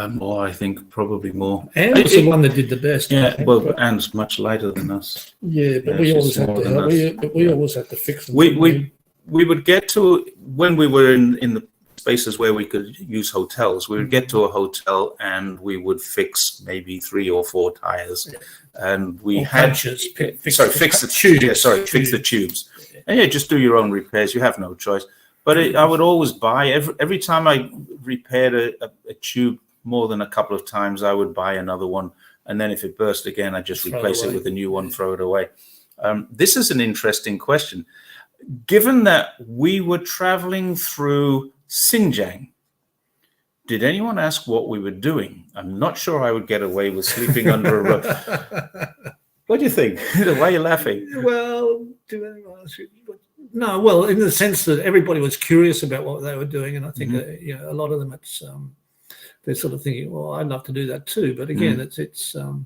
More, I think, probably more. Anne was the one that did the best. Yeah, well, Anne's much lighter than us. Yeah, but we always had to. We always had to fix them. We would get to, when we were in the spaces where we could use hotels, we would get to a hotel and we would fix maybe 3 or 4 tires, and we fix the tubes. Yeah, fix the tubes. And just do your own repairs. You have no choice. But I would always buy, every time I repaired a tube more than a couple of times, I would buy another one. And then if it burst again, I just replace it with a new one, throw it away. This is an interesting question. Given that we were traveling through Xinjiang, did anyone ask what we were doing? I'm not sure I would get away with sleeping under a rug. What do you think? Why are you laughing? Well, do anyone ask you? No, well, in the sense that everybody was curious about what they were doing, and I think a lot of them, they're sort of thinking, "Well, I'd love to do that too." But again, it's and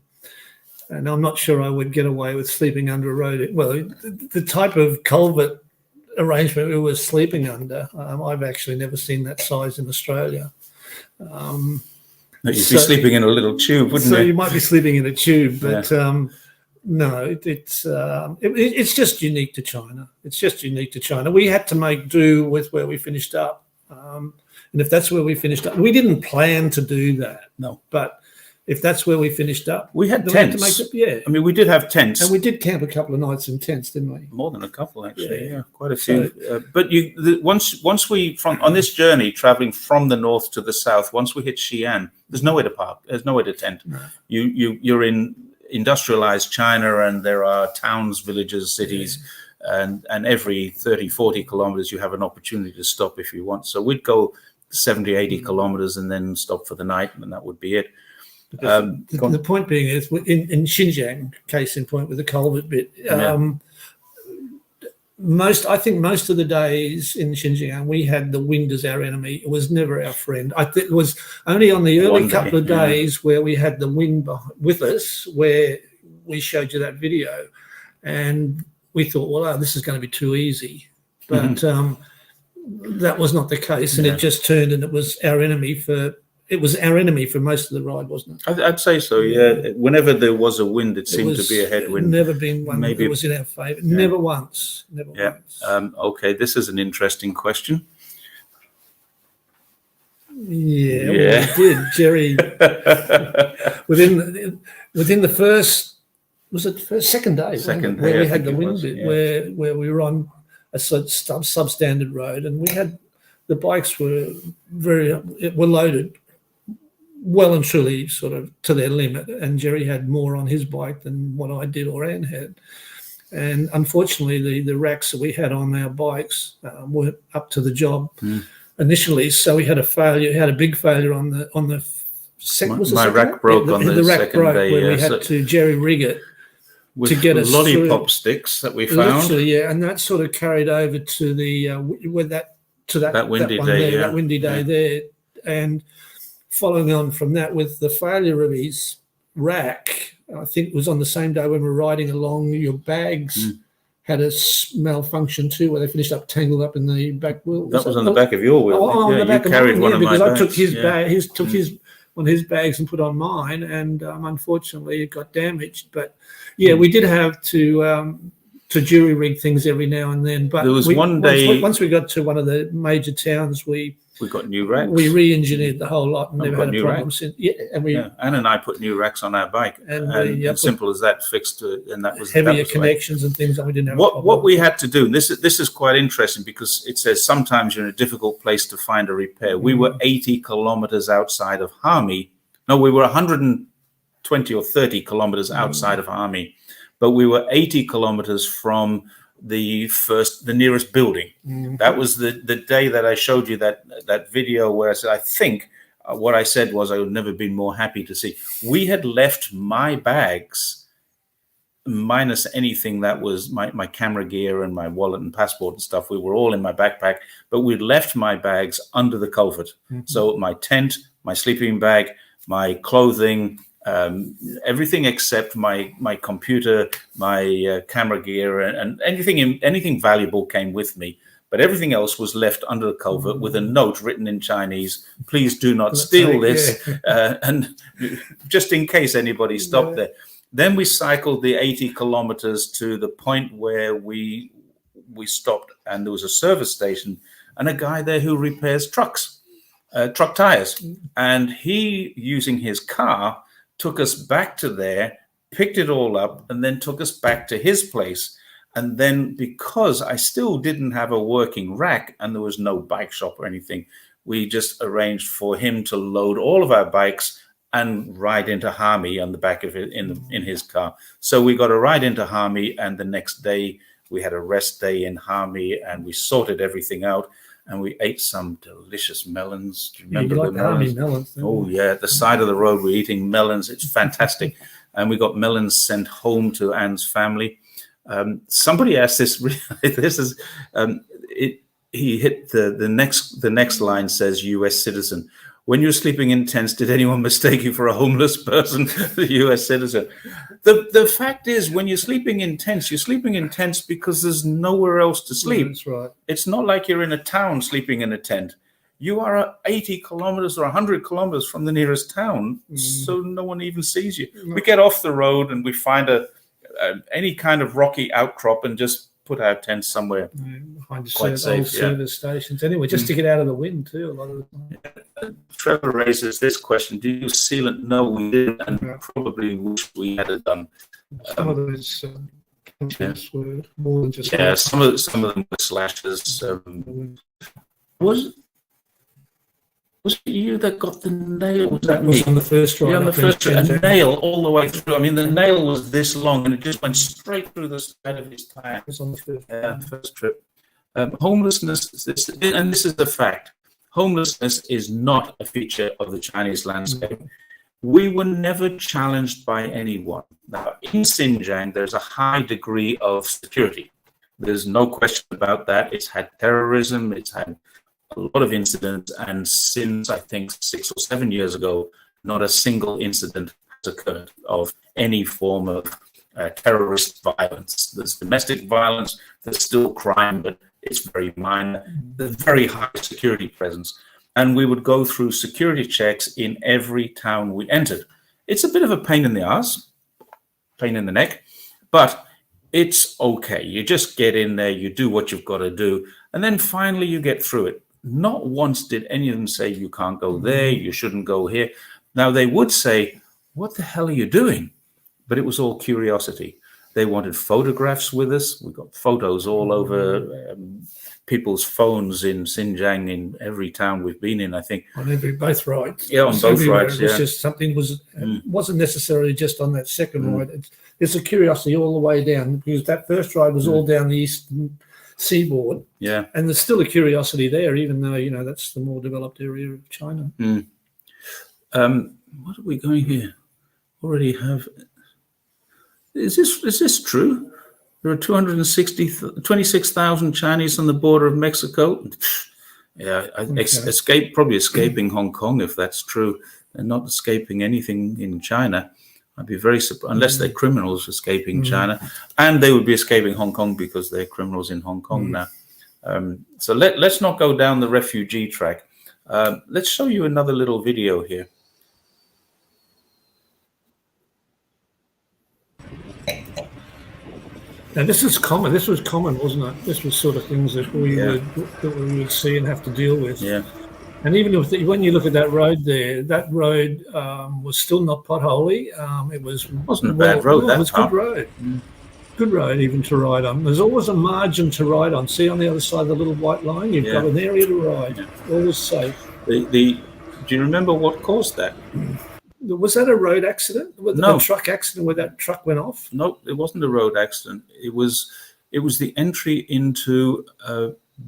I'm not sure I would get away with sleeping under a road. Well, the type of culvert arrangement we were sleeping under, I've actually never seen that size in Australia. You'd be sleeping in a little tube, wouldn't you? So you might be sleeping in a tube, but. No, it's just unique to China. It's just unique to China. We had to make do with where we finished up. And if that's where we finished up, we didn't plan to do that. No. But if that's where we finished up, we had then we had tents. to make it, I mean, we did have tents. And we did camp a couple of nights in tents, didn't we? More than a couple, actually. Yeah. Yeah, quite a few. But once we on this journey traveling from the north to the south, once we hit Xi'an, there's nowhere to park. There's nowhere to tent. No. You're in industrialized China, and there are towns, villages, cities, and every 30, 40 kilometers you have an opportunity to stop if you want. So we'd go 70, 80 kilometers and then stop for the night, and that would be it. The point being is, in Xinjiang, case in point with the culvert bit, I think most of the days in Xinjiang, we had the wind as our enemy. It was never our friend. I think it was only on the early couple of days where we had the wind with us, where we showed you that video, and we thought, well, this is going to be too easy. But that was not the case, and it just turned, and it was our enemy for most of the ride, wasn't it? I'd say so, yeah. Whenever there was a wind, it seemed to be a headwind. Never been one that was in our favour. Yeah. Never once. Once. Okay, this is an interesting question. Yeah. Well, we did, Jerry. within the first, was it the second day? Where we had the wind bit, where we were on a substandard road, and we had the bikes were loaded well and truly sort of to their limit, and Jerry had more on his bike than what I did or Anne had. And unfortunately, the racks that we had on our bikes weren't up to the job initially, so we had a failure. Had a big failure on the second. My rack broke on the rack second broke day. Where we had to jerry rig it to get us lollipop through. Sticks that we found. Literally, and that sort of carried over to the that windy day there, and following on from that with the failure of his rack, I think it was on the same day when we were riding along, your bags had a malfunction too, where they finished up tangled up in the back wheel. That was on the back of your wheel. On the back you carried one of my bags. I took his bag, took one of his bags and put on mine, and unfortunately it got damaged. But we did have to jury rig things every now and then. But there was one day once we got to one of the major towns, we got new racks. We re-engineered the whole lot and never had a problem since. Anne and I put new racks on our bike, and simple as that, fixed, and that was heavier connections and things that we didn't have. What we had to do, and this is quite interesting because it says sometimes you're in a difficult place to find a repair. We were 80 kilometers outside of Harbin. No, we were 120 or 30 kilometers outside of Harbin, but we were 80 kilometers from the nearest building. That was the day that I showed you that video where I said, I think what I said was I would never been more happy to see. We had left my bags, minus anything that was my camera gear and my wallet and passport and stuff. We were all in my backpack, but we'd left my bags under the culvert. So my tent, my sleeping bag, my clothing, everything except my computer, my camera gear, and anything valuable came with me. But everything else was left under the culvert with a note written in Chinese: "Please do not steal this," and just in case anybody stopped there. Then we cycled the 80 kilometers to the point where we stopped, and there was a service station and a guy there who repairs truck tires, and he, using his car, took us back to there, picked it all up, and then took us back to his place. And then, because I still didn't have a working rack and there was no bike shop or anything, we just arranged for him to load all of our bikes and ride into Harbin on the back of it in his car. So we got a ride into Harbin, and the next day we had a rest day in Harbin, and we sorted everything out. And we ate some delicious melons. Do you remember the melons? Oh, yeah. At the side of the road, we're eating melons. It's fantastic. And we got melons sent home to Anne's family. Somebody asked this. This is he hit the next line says U.S. citizen. When you're sleeping in tents, did anyone mistake you for a homeless person, the U.S. citizen? The fact is, when you're sleeping in tents because there's nowhere else to sleep. That's right. It's not like you're in a town sleeping in a tent. You are 80 kilometers or 100 kilometers from the nearest town, so no one even sees you. We get off the road and we find any kind of rocky outcrop and just put our tents somewhere behind the quite safe. old service stations. Anyway, just to get out of the wind too. A lot of the time. Trevor raises this question: do you seal it? No, we didn't, and probably wish we had it done. Some of those contents were more than just some of them were slashes. Was it you that got the nail? Was that was me? on the first ride? Yeah, on the first ride. A nail all the way through. I mean, the nail was this long, and it just went straight through the side of his tire. It was on the first. First trip. Homelessness, and this is the fact. Homelessness is not a feature of the Chinese landscape. We were never challenged by anyone. Now, in Xinjiang, there's a high degree of security. There's no question about that. It's had terrorism. It's had a lot of incidents, and since I think 6 or 7 years ago, not a single incident has occurred of any form of terrorist violence. There's domestic violence, there's still crime, but it's very minor. There's very high security presence, and we would go through security checks in every town we entered. It's a bit of a pain in the ass, pain in the neck, but it's okay. You just get in there, you do what you've got to do, and then finally you get through it. Not once did any of them say, you can't go there, you shouldn't go here. Now, they would say, what the hell are you doing? But it was all curiosity. They wanted photographs with us. We got photos all over people's phones in Xinjiang, in every town we've been in, I think. On both rides. Yeah, on both rides, It was just something wasn't necessarily just on that second ride. It's a curiosity all the way down, because that first ride was all down the eastern seaboard. Yeah. And there's still a curiosity there, even though, that's the more developed area of China. What are we going here? Already have... Is this true? There are 26,000 Chinese on the border of Mexico. Yeah, probably escaping Hong Kong if that's true, and not escaping anything in China. I'd be very surprised, unless they're criminals escaping China, and they would be escaping Hong Kong because they're criminals in Hong Kong now. So let's not go down the refugee track. Let's show you another little video here. Now this is common. This was common, wasn't it? This was sort of things that we would see and have to deal with. Yeah. And even when you look at that road there, that road was still not potholy. It wasn't a bad road. It was a good road. Good road even to ride on. There's always a margin to ride on. See on the other side of the little white line, you've got an area to ride. Yeah. Always safe. Do you remember what caused that? Was that a road accident? No. A truck accident where that truck went off? No, it wasn't a road accident. It was the entry into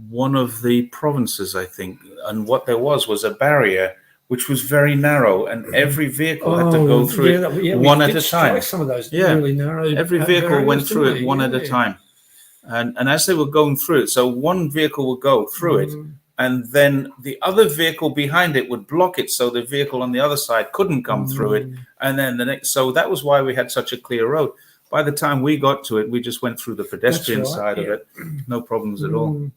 one of the provinces, I think. And what there was a barrier which was very narrow, and every vehicle had to go through it one at a time. Some of those really narrow. Every vehicle went through it one at a time. And as they were going through it, so one vehicle would go through it, and then the other vehicle behind it would block it, so the vehicle on the other side couldn't come through it. And then the next, so that was why we had such a clear road. By the time we got to it, we just went through the pedestrian side of it, no problems at all.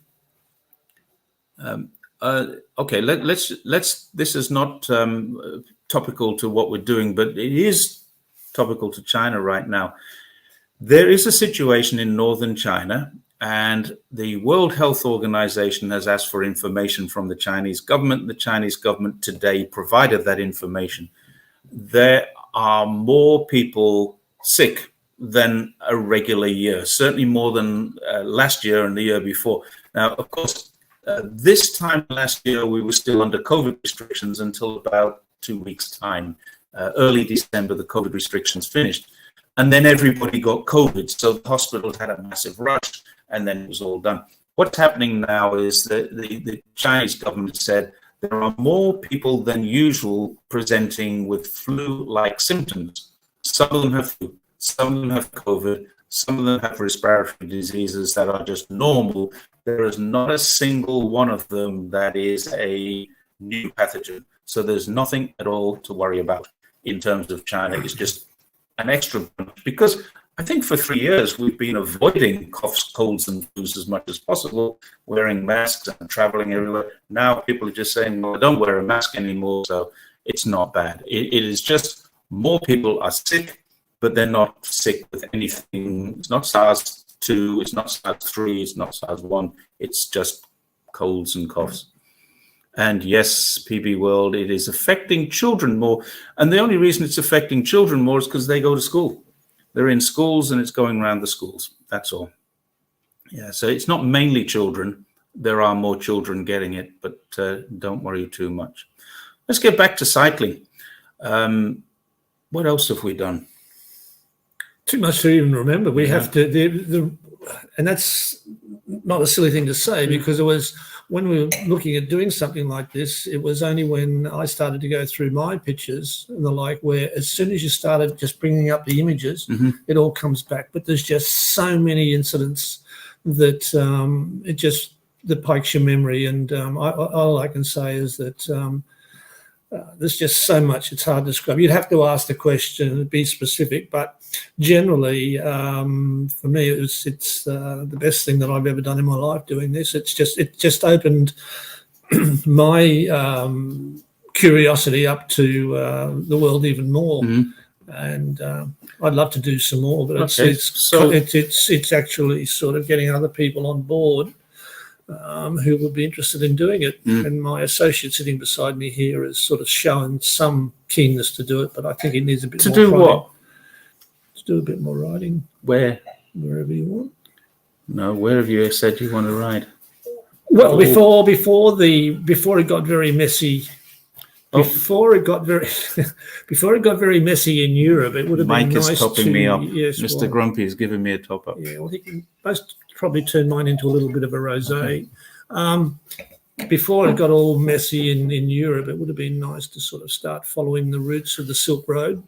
Okay, let's. This is not topical to what we're doing, but it is topical to China right now. There is a situation in northern China, and the World Health Organization has asked for information from the Chinese government. The Chinese government today provided that information. There are more people sick than a regular year, certainly more than last year and the year before. Now, of course, this time last year, we were still under COVID restrictions until about 2 weeks' time. Early December, the COVID restrictions finished. And then everybody got COVID. So the hospitals had a massive rush, and then it was all done. What's happening now is that the Chinese government said there are more people than usual presenting with flu-like symptoms. Some of them have flu, some of them have COVID, some of them have respiratory diseases that are just normal. There is not a single one of them that is a new pathogen. So there's nothing at all to worry about in terms of China. It's just an extra bunch, because I think for 3 years we've been avoiding coughs, colds, and flus as much as possible, wearing masks and traveling everywhere. Now people are just saying, well, I don't wear a mask anymore, so it's not bad. It is just more people are sick, but they're not sick with anything. It's not SARS, 2, it's not SARS 3, it's not SARS 1, it's just colds and coughs. And yes, PB World, it is affecting children more. And the only reason it's affecting children more is because they go to school. They're in schools and it's going around the schools. That's all. Yeah, so it's not mainly children. There are more children getting it, but don't worry too much. Let's get back to cycling. What else have we done? Too much to even remember. We have to, and that's not a silly thing to say, because it was, when we were looking at doing something like this, it was only when I started to go through my pictures and the like, where as soon as you started just bringing up the images, it all comes back. But there's just so many incidents that that pikes your memory. And all I can say is that there's just so much, it's hard to describe. You'd have to ask the question and be specific, but generally, for me, it's the best thing that I've ever done in my life doing this. It just opened my curiosity up to the world even more, and I'd love to do some more. But it's actually sort of getting other people on board who would be interested in doing it. And my associate sitting beside me here has sort of shown some keenness to do it, but I think it needs a bit more. To do what? To do a bit more riding. Where? Wherever you want. No, where have you said you want to ride? Well, before it got very messy. Before it got very messy in Europe, it would have been nice to... Mike is topping me up. Yes, Mr. Grumpy is giving me a top up. Yeah, well, he can most probably turn mine into a little bit of a rosé. Before it got all messy in Europe, it would have been nice to sort of start following the routes of the Silk Road.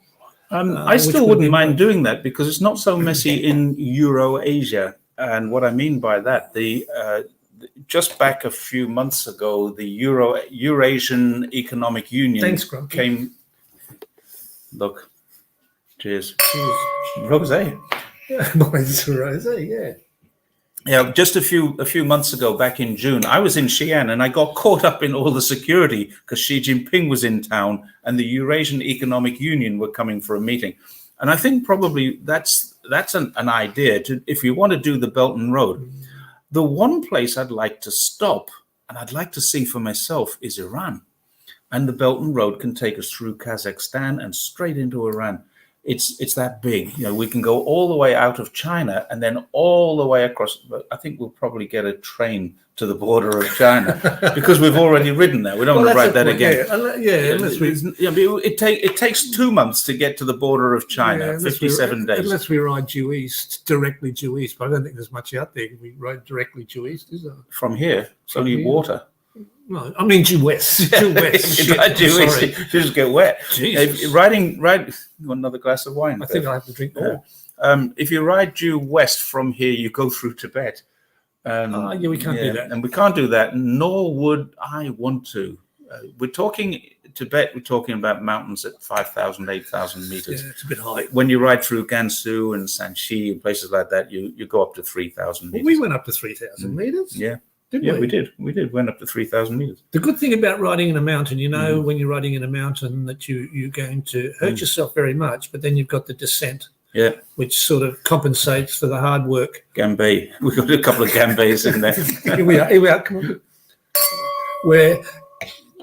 I still wouldn't mind doing that, because it's not so messy in Euro-Asia. And what I mean by that, just back a few months ago, the Eurasian Economic Union came. Look, cheers. Rosé. Mine's rosé, yeah. Yeah, just a few months ago, back in June, I was in Xi'an and I got caught up in all the security because Xi Jinping was in town and the Eurasian Economic Union were coming for a meeting. And I think probably that's an idea to, if you want to do the Belt and Road. The one place I'd like to stop and I'd like to see for myself is Iran. And the Belt and Road can take us through Kazakhstan and straight into Iran. It's that big. You know, we can go all the way out of China and then all the way across. I think we'll probably get a train to the border of China because we've already ridden there. We don't want to ride that again. It takes 2 months to get to the border of China, 57 days. Unless we ride due east, directly due east. But I don't think there's much out there. We ride directly due east, is there? From here, it's only water. No, I mean due west. Due west. Due east, you just get wet. You want another glass of wine? I think I have to drink more. If you ride due west from here, you go through Tibet. We can't do that. And we can't do that, nor would I want to. We're talking Tibet, we're talking about mountains at 5,000, 8,000 meters. Yeah, it's a bit high. When you ride through Gansu and Shanxi and places like that, you go up to 3,000 meters. Well, we went up to 3,000 meters. Yeah. Didn't we? We did. We did. Went up to 3,000 meters. The good thing about riding in a mountain, when you're riding in a mountain, that you're going to hurt yourself very much, but then you've got the descent. Yeah, which sort of compensates for the hard work. Gambay. We've got a couple of gambays in there. Here we are. Come on. Where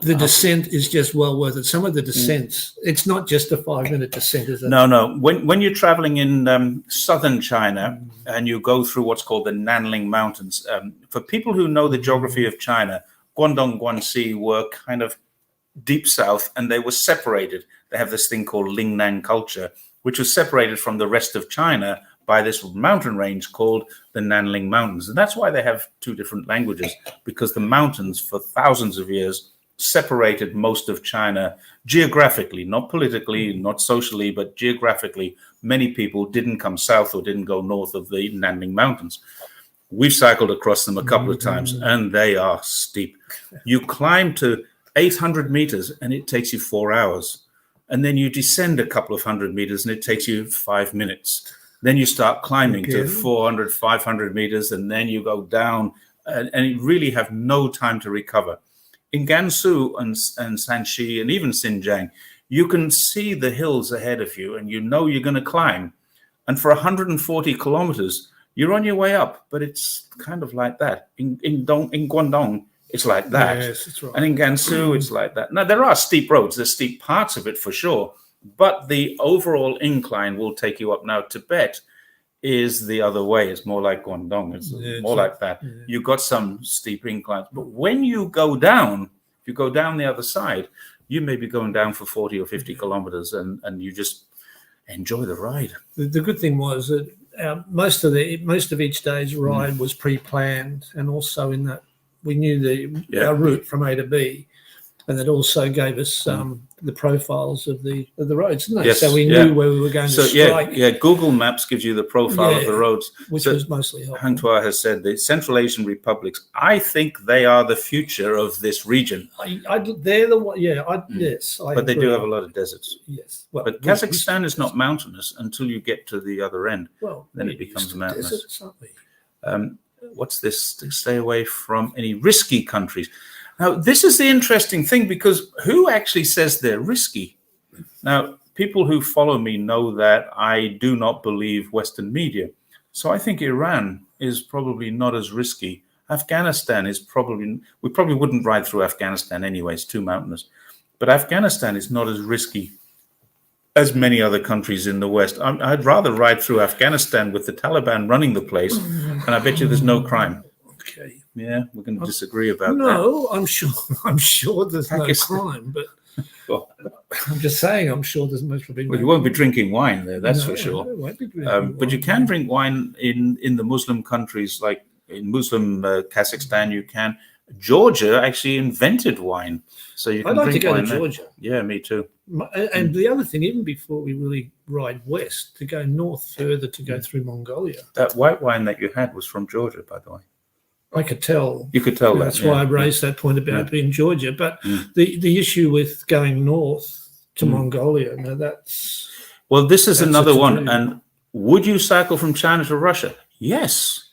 the descent is just well worth it. Some of the descents, it's not just a 5-minute descent, is it? No. When you're traveling in southern China and you go through what's called the Nanling Mountains, for people who know the geography of China, Guangdong, Guangxi were kind of deep south and they were separated. They have this thing called Lingnan culture, which was separated from the rest of China by this mountain range called the Nanling Mountains. And that's why they have 2 different languages, because the mountains for thousands of years separated most of China geographically, not politically, not socially, but geographically. Many people didn't come south or didn't go north of the Nanling Mountains. We've cycled across them a couple of times and they are steep. You climb to 800 meters and it takes you 4 hours. And then you descend a couple of 100 meters and it takes you 5 minutes. Then you start climbing to 400, 500 meters, and then you go down and you really have no time to recover. In Gansu and Shanxi and even Xinjiang, you can see the hills ahead of you and you know you're going to climb. And for 140 kilometers, You're on your way up, but it's kind of like that. In Guangdong, it's like that. Yes, that's right. And in Gansu, it's like that. Now, there are steep roads. There's steep parts of it for sure. But the overall incline will take you up. Now, Tibet is the other way. It's more like Guangdong. It's more like that. Yeah. You've got some steep inclines. But when you go down, if you go down the other side, you may be going down for 40 or 50 kilometers, and you just enjoy the ride. The good thing was that most of each day's ride was pre-planned, and also in that we knew our route from A to B, and that also gave us the profiles of the roads, didn't they? Yes, so we knew where we were going to strike. Google Maps gives you the profile of the roads, which was mostly helpful. Hang Tuah has said the Central Asian republics, I think they are the future of this region. They're the one, yes. But they do have a lot of deserts. Yes. Well, but Kazakhstan is not mountainous until you get to the other end. Well, then it becomes mountainous. Deserts, aren't we? What's this? To stay away from any risky countries. Now, this is the interesting thing, because who actually says they're risky? Now, people who follow me know that I do not believe Western media. So I think Iran is probably not as risky. Afghanistan is we probably wouldn't ride through Afghanistan anyway, it's too mountainous. But Afghanistan is not as risky as many other countries in the West. I'd rather ride through Afghanistan with the Taliban running the place, and I bet you there's no crime. Okay. Yeah, we're going to disagree about that. No, I'm sure there's no crime, but I'm just saying I'm sure there's most probably. Well, you won't be drinking wine there, that's for sure. Won't be drinking but you can drink wine in the Muslim countries, like in Muslim Kazakhstan. You can. Georgia actually invented wine, so you can I'd like drink to go wine to there. Georgia. Yeah, me too. And the other thing, even before we really ride west, to go north further, to go through Mongolia. That white wine that you had was from Georgia, by the way. I could tell. You could tell that. That's why I raised that point about being Georgia. But the issue with going north to Mongolia, now that's... Well, this is another one. And would you cycle from China to Russia? Yes.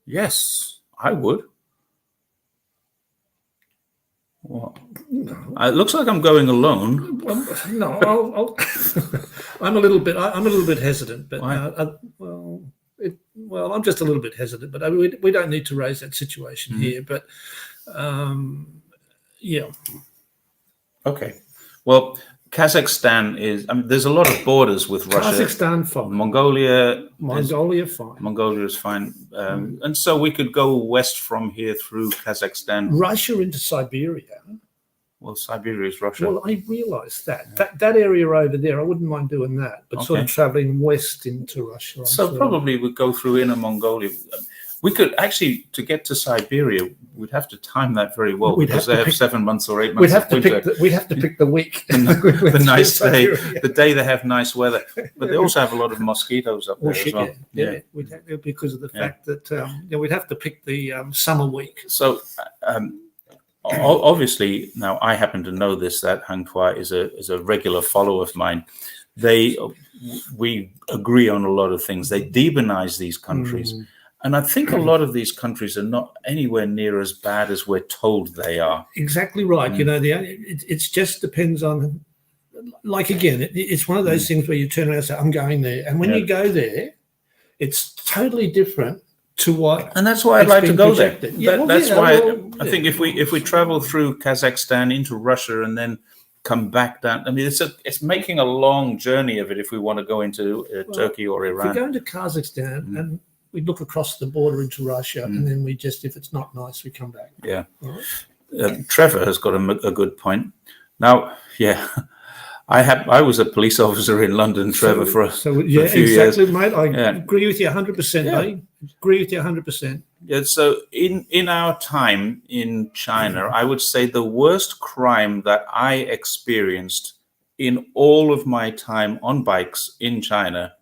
Yes, I would. Well, it looks like I'm going alone. No, I'm a little bit hesitant, but I'm just a little bit hesitant. But we don't need to raise that situation here. But yeah. Okay. Well, Kazakhstan is. There's a lot of borders with Russia. Kazakhstan fine. Mongolia fine. Mongolia is fine. And so we could go west from here through Kazakhstan. Russia into Siberia. Well, Siberia is Russia. Well, I realise that area over there, I wouldn't mind doing that, but sort of travelling west into Russia. Probably we'd go through Inner Mongolia. We could actually, to get to Siberia, we'd have to time that very well, because they have 7 months or 8 months. We'd have to pick the week, the nice day, the day they have nice weather. But they also have a lot of mosquitoes up there as well. Yeah. Because of the fact that we'd have to pick the summer week. So obviously, now I happen to know this, that Hang Tuah is a regular follower of mine. We agree on a lot of things. They demonize these countries. And I think a lot of these countries are not anywhere near as bad as we're told they are. Exactly right. It just depends on, like, again, it's one of those things where you turn around and say, I'm going there. And when you go there, it's totally different to what. And that's why I'd like to go there. That's why I think if we travel through Kazakhstan into Russia and then come back down, it's making a long journey of it if we want to go into Turkey or Iran. If we go into Kazakhstan and we look across the border into Russia, and then we just, if it's not nice, we come back. Yeah. Right. Trevor has got a good point. Now, I was a police officer in London, Trevor, for a few years. Mate. I agree with you 100%, mate. Agree with you 100%. Yeah, so in our time in China, I would say the worst crime that I experienced in all of my time on bikes in China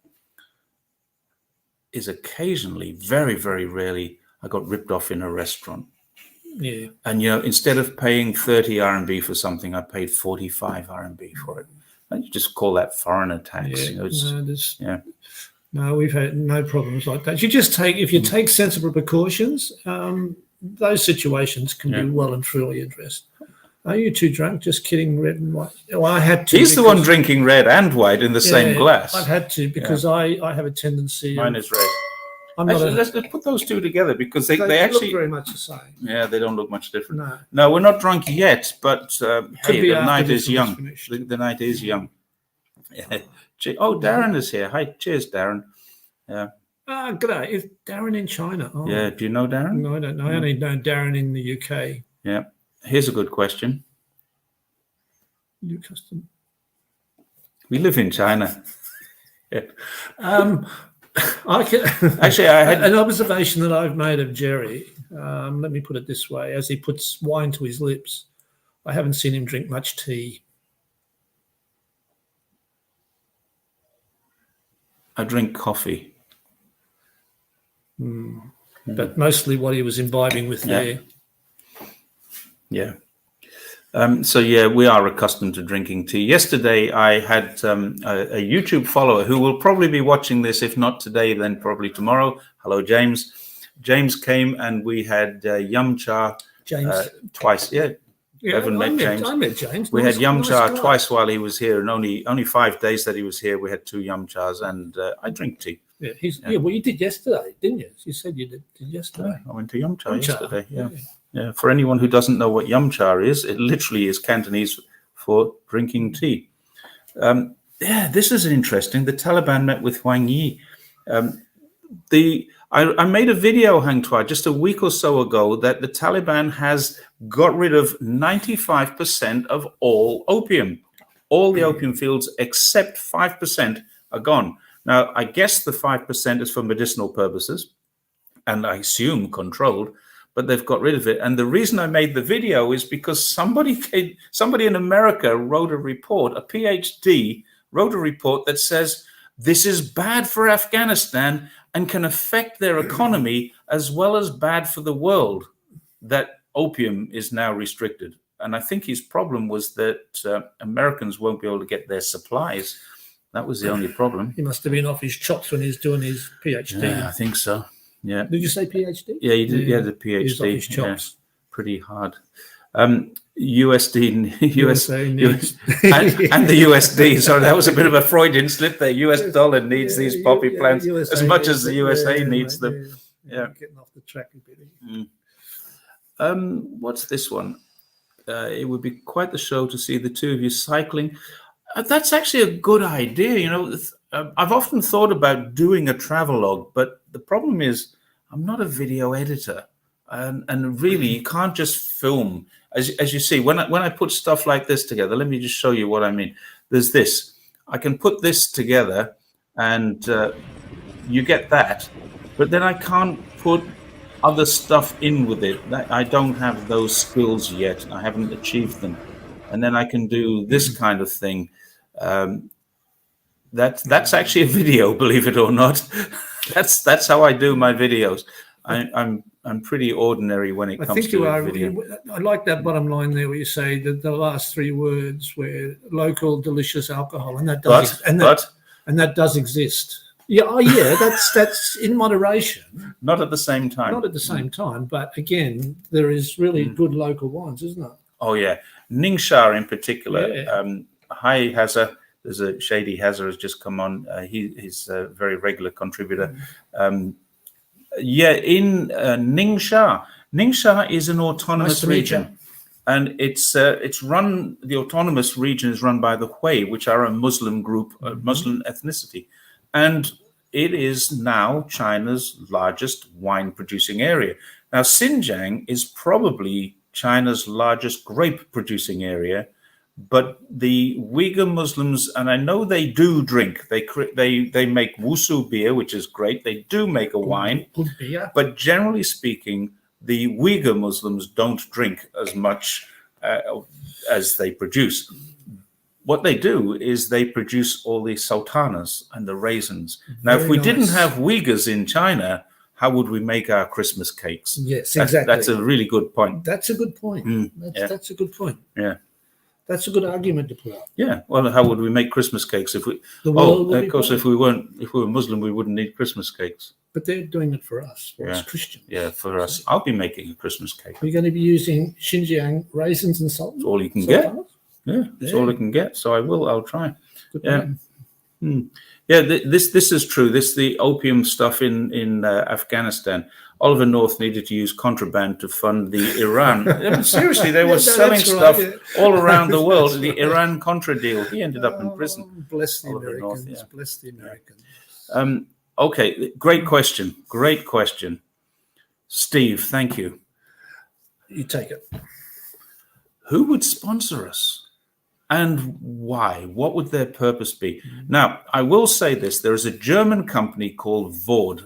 is occasionally, very, very rarely, I got ripped off in a restaurant. Yeah. And, instead of paying 30 RMB for something, I paid 45 RMB for it. And you just call that foreigner tax. No, we've had no problems like that. If you take sensible precautions, those situations can be well and truly addressed. Are you too drunk? Just kidding, red and white. Well, I had to. He's the one drinking red and white in the same glass. I've had to because I have a tendency. Mine is red. I'm not Actually, let's put those two together because they actually look very much the same. Yeah, they don't look much different. No. No, we're not drunk yet, but hey, be the after night this is one young. is finished. The night is young. Yeah. Oh, Darren is here. Hi, cheers, Darren. Yeah. Ah, g'day. Is Darren in China? Oh. Yeah. Do you know Darren? No, I don't know. I only know Darren in the UK. Yeah. Here's a good question. New custom. We live in China. Yeah. Actually, I had an observation that I've made of Jerry. Let me put it this way: as he puts wine to his lips, I haven't seen him drink much tea. I drink coffee. But mostly what he was imbibing with there. Yeah. So yeah, we are accustomed to drinking tea. Yesterday, I had a YouTube follower who will probably be watching this, if not today, then probably tomorrow. Hello, James. James came and we had yum cha twice. Yeah, Bevan met James. I met James. We had yum cha twice while he was here, and only 5 days that he was here, we had 2 yum chas, and I drink tea. Yeah, well, you did yesterday, didn't you? You said you did yesterday. I went to yum cha yesterday. Yeah. For anyone who doesn't know what yum cha is, it literally is Cantonese for drinking tea. This is interesting. The Taliban met with Wang Yi. I made a video, Hang Tuai, just a week or so ago that the Taliban has got rid of 95% of all opium. All the opium fields except 5% are gone. Now, I guess the 5% is for medicinal purposes, and I assume controlled, but they've got rid of it. And the reason I made the video is because somebody in America wrote a report, a PhD wrote a report that says this is bad for Afghanistan and can affect their economy as well as bad for the world, that opium is now restricted. And I think his problem was that Americans won't be able to get their supplies. That was the only problem. He must have been off his chops when he was doing his PhD. Yeah, I think so. Yeah. Did you say PhD? Yeah, he did. Yeah, the PhD. He was off his chops. Pretty hard. USD, USA needs. and the USD. Sorry, that was a bit of a Freudian slip there. US dollar needs these poppy plants as much as the USA needs them. Yeah. Getting off the track a bit. What's this one? It would be quite the show to see the two of you cycling. That's actually a good idea. You know, I've often thought about doing a travelogue, but the problem is I'm not a video editor. And really, you can't just film. As you see, when I put stuff like this together, let me just show you what I mean. There's this. I can put this together, and you get that. But then I can't put other stuff in with it. I don't have those skills yet. I haven't achieved them. And then I can do this kind of thing. That's actually a video, believe it or not. That's how I do my videos. I'm pretty ordinary when it comes to video. I like that bottom line there where you say that the last 3 words were local, delicious alcohol, and that does exist. Yeah, that's in moderation. Not at the same time. Not at the same time, but again, there is really good local wines, isn't it? Oh yeah, Ningxia in particular. Yeah. Hi Hazza, there's a Shady Hazza has just come on. He's a very regular contributor. In Ningxia. Ningxia is an autonomous region, and it's run. The autonomous region is run by the Hui, which are a Muslim group, a Muslim ethnicity, and it is now China's largest wine-producing area. Now, Xinjiang is probably China's largest grape-producing area, but the Uyghur Muslims, and I know they do drink. They make wusu beer, which is great. They do make a wine, good beer. But generally speaking, the Uyghur Muslims don't drink as much as they produce. What they do is they produce all the sultanas and the raisins. Now, if we didn't have Uyghurs in China, how would we make our Christmas cakes? Yes, exactly. That's a really good point. That's a good point. That's a good point. Yeah. That's a good argument to put up. Yeah. Well, how would we make Christmas cakes if we? Of course, if we were Muslim, we wouldn't need Christmas cakes. But they're doing it for us, as Christians. Yeah, for us. I'll be making a Christmas cake. We're going to be using Xinjiang raisins and salt. That's all you can get. Yeah, that's all I can get. So I will. I'll try. Good Yeah, this is true. The opium stuff in Afghanistan. Oliver North needed to use contraband to fund the Iran. I mean, seriously, they were selling stuff all around the world. The Iran-Contra deal. He ended up in prison. Bless the Oliver Americans. North, Bless the Americans. Okay, great question. Great question. Steve, thank you. You take it. Who would sponsor us? And why? What would their purpose be? Now, I will say this. There is a German company called Vord.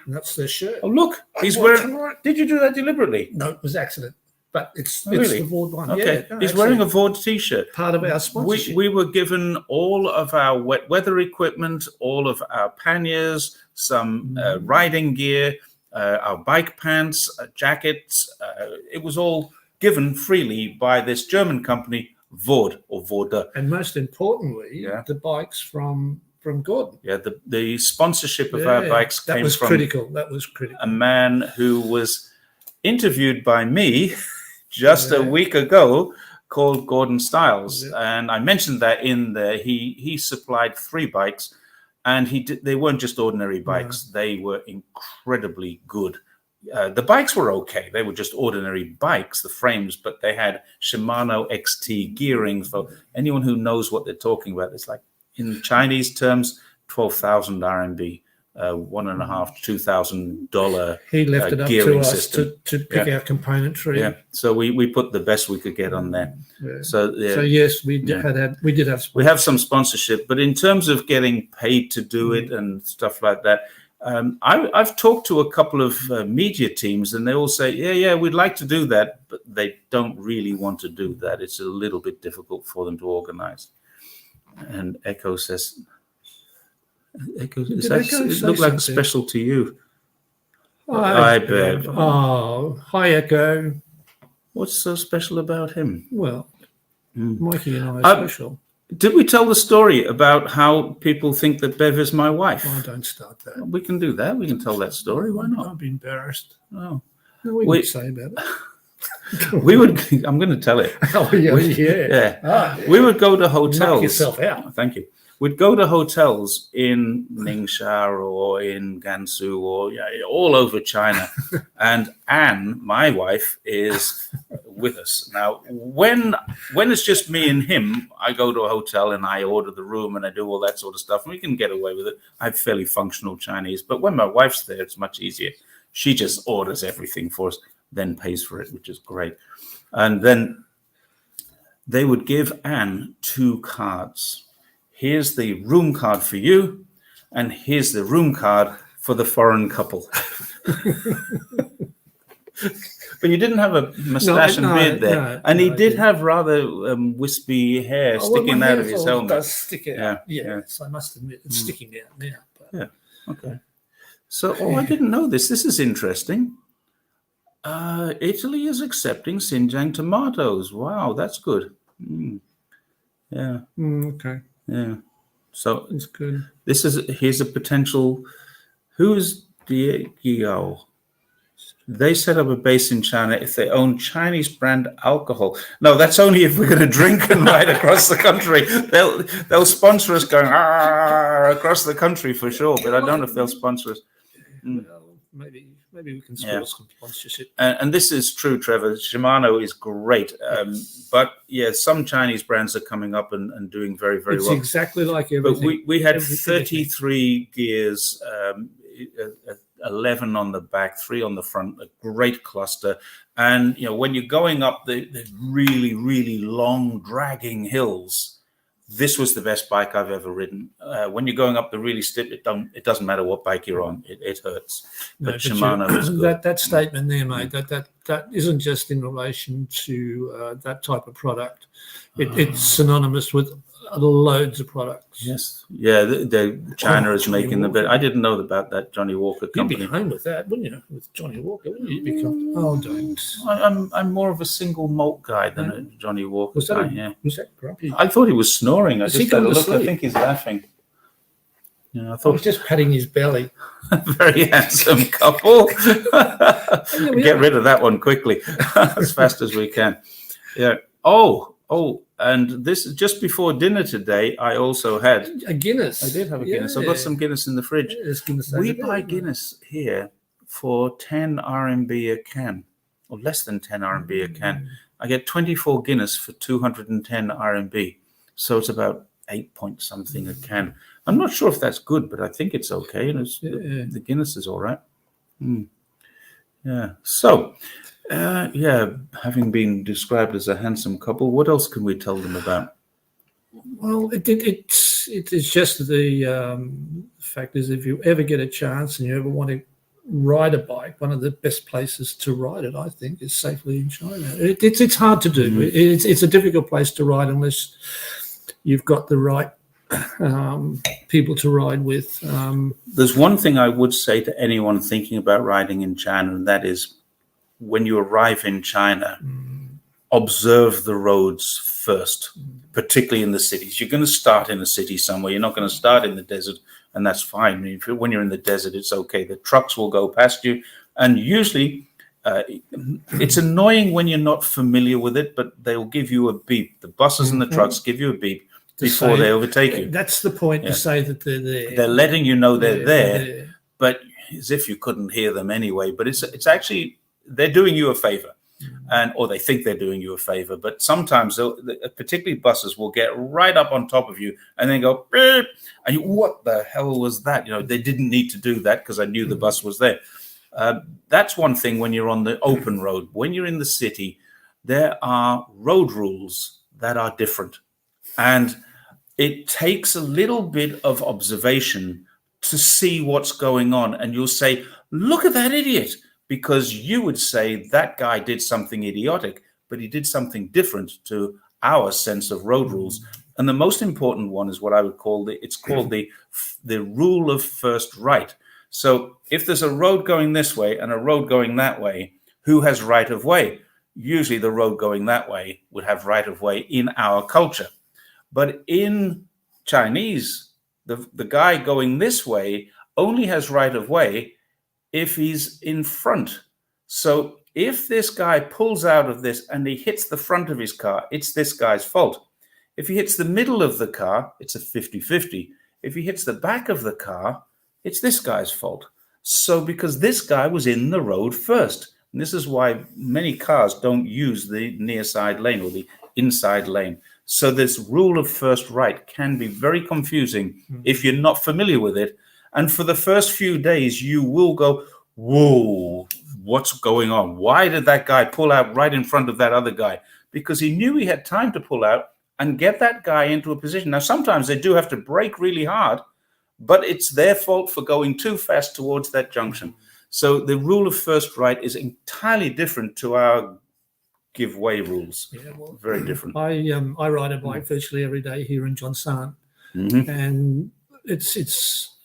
That's their shirt. Oh, look. He's wearing... Did you do that deliberately? No, it was accident. But it's really? the Vord one. Okay. Yeah, he's wearing a Vord T-shirt. Part of our sponsorship. We were given all of our wet weather equipment, all of our panniers, some riding gear, our bike pants, jackets. It was all given freely by this German company, Vord or Vorda. And most importantly, the bikes from Gordon. Yeah, the sponsorship of our bikes came from critical. That was critical. A man who was interviewed by me just a week ago called Gordon Stiles. And I mentioned that in there. He supplied 3 bikes, and they weren't just ordinary bikes. They were incredibly good. The bikes were okay. They were just ordinary bikes, the frames, but they had Shimano XT gearing. For anyone who knows what they're talking about, it's like, in Chinese terms, 12,000 RMB, $1,500 to $2,000 he left it up gearing to us system. to pick our componentry. Yeah, so we put the best we could get on there. Yeah. So yes, we did have sponsorship. We have some sponsorship, but in terms of getting paid to do it and stuff like that, I've talked to a couple of media teams, and they all say, yeah, we'd like to do that, but they don't really want to do that. It's a little bit difficult for them to organize. And Echo says, does it look like special to you? Hi, Bev. Oh, hi, Echo. What's so special about him? Well, Mikey and I are special. Did we tell the story about how people think that Bev is my wife? Oh, don't start that. We can do that. We can tell that story. Why not? I'll be embarrassed. Oh, no, we would say about it. We would. I'm going to tell it. Oh yeah. We would go to hotels. Knock yourself out. Thank you. We'd go to hotels in Ningxia or in Gansu or all over China, and Anne, my wife, is with us. Now, when it's just me and him, I go to a hotel and I order the room and I do all that sort of stuff, and we can get away with it. I have fairly functional Chinese, but when my wife's there, it's much easier. She just orders everything for us, then pays for it, which is great. And then they would give Anne 2 cards. Here's the room card for you, and here's the room card for the foreign couple. But you didn't have a mustache and beard there. And he did have rather wispy hair sticking out of his helmet. Does stick out. Yes, I must admit, it's sticking out now. But. Yeah, okay. So, I didn't know this. This is interesting. Italy is accepting Xinjiang tomatoes. Wow, that's good. Yeah. Okay. Yeah. So it's good. Here's a potential. Who's Diageo? They set up a base in China if they own Chinese brand alcohol. No, that's only if we're going to drink and ride across the country. They'll sponsor us going across the country for sure, but I don't know if they'll sponsor us. Well, maybe we can score some sponsorship. And this is true, Trevor. Shimano is great, but some Chinese brands are coming up and doing very, very well. It's exactly like everything. But we had 33 gears. 11 on the back, 3 on the front, a great cluster. And, when you're going up the really, really long, dragging hills, this was the best bike I've ever ridden. When you're going up the really steep, it doesn't matter what bike you're on. It hurts. But Shimano is good. That statement there, mate, that isn't just in relation to that type of product. It's synonymous with loads of products. Yes. Yeah, China is making the bit. I didn't know about that Johnny Walker company. You'd be home with that, wouldn't you? With Johnny Walker, wouldn't you? Don't. I'm more of a single malt guy than a Johnny Walker guy. Was that grumpy? I thought he was snoring. I just had a look. I think he's laughing. I thought he was just patting his belly. Very handsome couple. Get rid of that one quickly, as fast as we can. Yeah. Oh, Oh, and this just before dinner today, I also had a Guinness. I did have a Guinness. I've got some Guinness in the fridge. We buy Guinness here for 10 RMB a can, or less than 10 RMB a can. I get 24 Guinness for 210 RMB. So it's about 8 point something a can. I'm not sure if that's good, but I think it's okay. And the Guinness is all right. Yeah. So, having been described as a handsome couple, what else can we tell them about? Well, it's just the fact is, if you ever get a chance and you ever want to ride a bike, one of the best places to ride it, I think, is safely in China. It's hard to do. It's a difficult place to ride unless you've got the right people to ride with. There's one thing I would say to anyone thinking about riding in China, and that is, when you arrive in China, observe the roads first, particularly in the cities. You're going to start in a city somewhere. You're not going to start in the desert, and that's fine. When you're in the desert, it's okay. The trucks will go past you, and usually it's annoying when you're not familiar with it, but they'll give you a beep. The buses and the trucks give you a beep before they overtake you. That's the point, to say that they're there. They're letting you know they're there, but as if you couldn't hear them anyway. But it's actually, they're doing you a favor, or they think they're doing you a favor. But sometimes, particularly buses, will get right up on top of you and then go, beep, and you, what the hell was that? They didn't need to do that because I knew the bus was there. That's one thing when you're on the open road. When you're in the city, there are road rules that are different. And it takes a little bit of observation to see what's going on. And you'll say, look at that idiot. Because you would say that guy did something idiotic, but he did something different to our sense of road rules. And the most important one is what I would call the rule of first right. So if there's a road going this way and a road going that way, who has right of way? Usually the road going that way would have right of way in our culture. But in Chinese, the guy going this way only has right of way if he's in front. So if this guy pulls out of this and he hits the front of his car, it's this guy's fault. If he hits the middle of the car, it's a 50-50. If he hits the back of the car, it's this guy's fault. So because this guy was in the road first, and this is why many cars don't use the near side lane or the inside lane. So this rule of first right can be very confusing if you're not familiar with it. And for the first few days, you will go, whoa, what's going on? Why did that guy pull out right in front of that other guy? Because he knew he had time to pull out and get that guy into a position. Now, sometimes they do have to brake really hard, but it's their fault for going too fast towards that junction. So the rule of first right is entirely different to our give way rules. Very different. I ride a bike virtually every day here in Zhongshan, and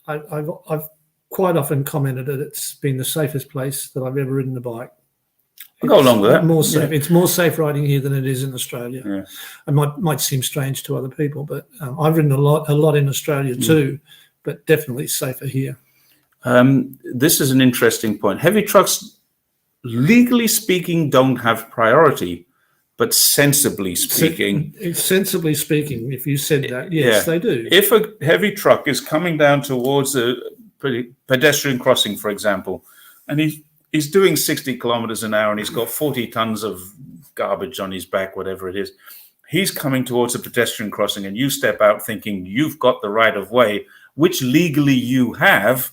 I've quite often commented that it's been the safest place that I've ever ridden a bike. I'll go along with that. More safe. Yeah. It's more safe riding here than it is in Australia. Yeah. It might seem strange to other people, but I've ridden a lot in Australia too, but definitely safer here. This is an interesting point. Heavy trucks, legally speaking, don't have priority, but sensibly speaking. Sensibly speaking, if you said that, yes, they do. If a heavy truck is coming down towards a pedestrian crossing, for example, and he's doing 60 kilometers an hour and he's got 40 tons of garbage on his back, whatever it is, he's coming towards a pedestrian crossing and you step out thinking you've got the right of way, which legally you have,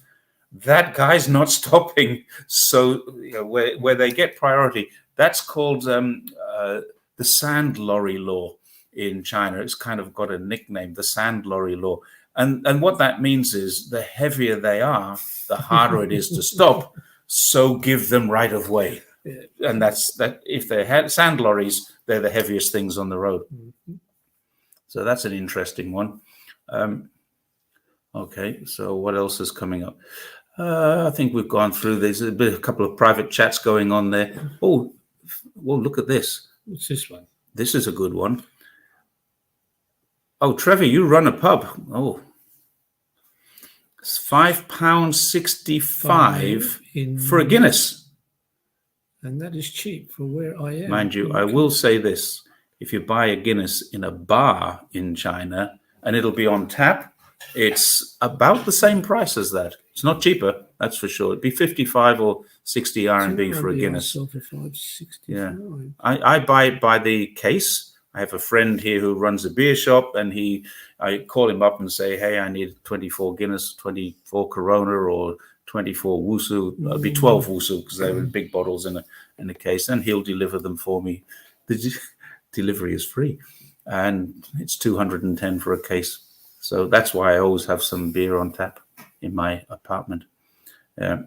that guy's not stopping. So where they get priority, that's called the sand lorry law in China. It's kind of got a nickname, the sand lorry law. And what that means is the heavier they are, the harder it is to stop. So give them right of way. Yeah. And that's that. If they had sand lorries, they're the heaviest things on the road. So that's an interesting one. Okay, so what else is coming up? I think we've gone through. There's a couple of private chats going on there. Oh, well, look at this. What's this one? This is a good one. Oh, Trevor, you run a pub. Oh, it's £5.65 for a Guinness. And that is cheap for where I am. Mind you, I will say this. if you buy a Guinness in a bar in China and it'll be on tap, it's about the same price as that. It's not cheaper, that's for sure. It'd be 55 or 60 RMB for a Guinness. Yeah, I buy it by the case. I have a friend here who runs a beer shop, and I call him up and say, hey, I need 24 Guinness, 24 Corona, or 24 Wusu. It'll be 12 Wusu because they were big bottles in a case, and he'll deliver them for me. The delivery is free, and it's 210 for a case. So that's why I always have some beer on tap in my apartment. The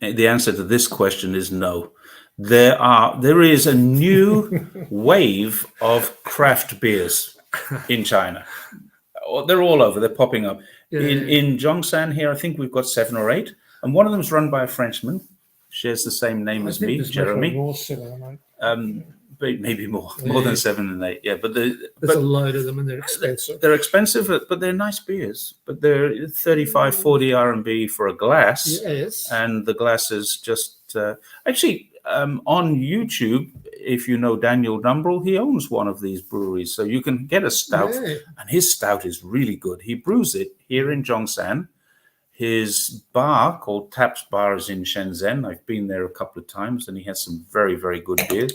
answer to this question is no. There is a new wave of craft beers in China. They're all over. They're popping up. In Zhongshan here, I think we've got 7 or 8, and one of them is run by a Frenchman. Shares the same name as me, Jeremy. Maybe more than 7 and 8. Yeah, but there's a load of them, and they're expensive. They're expensive, but they're nice beers. But they're 35, 40 RMB for a glass. Yes, and the glass is just actually on YouTube. If you know Daniel Dumbrell, he owns one of these breweries, so you can get a stout, and his stout is really good. He brews it here in Zhongshan. His bar, called Taps Bar, is in Shenzhen. I've been there a couple of times, and he has some very, very good beer.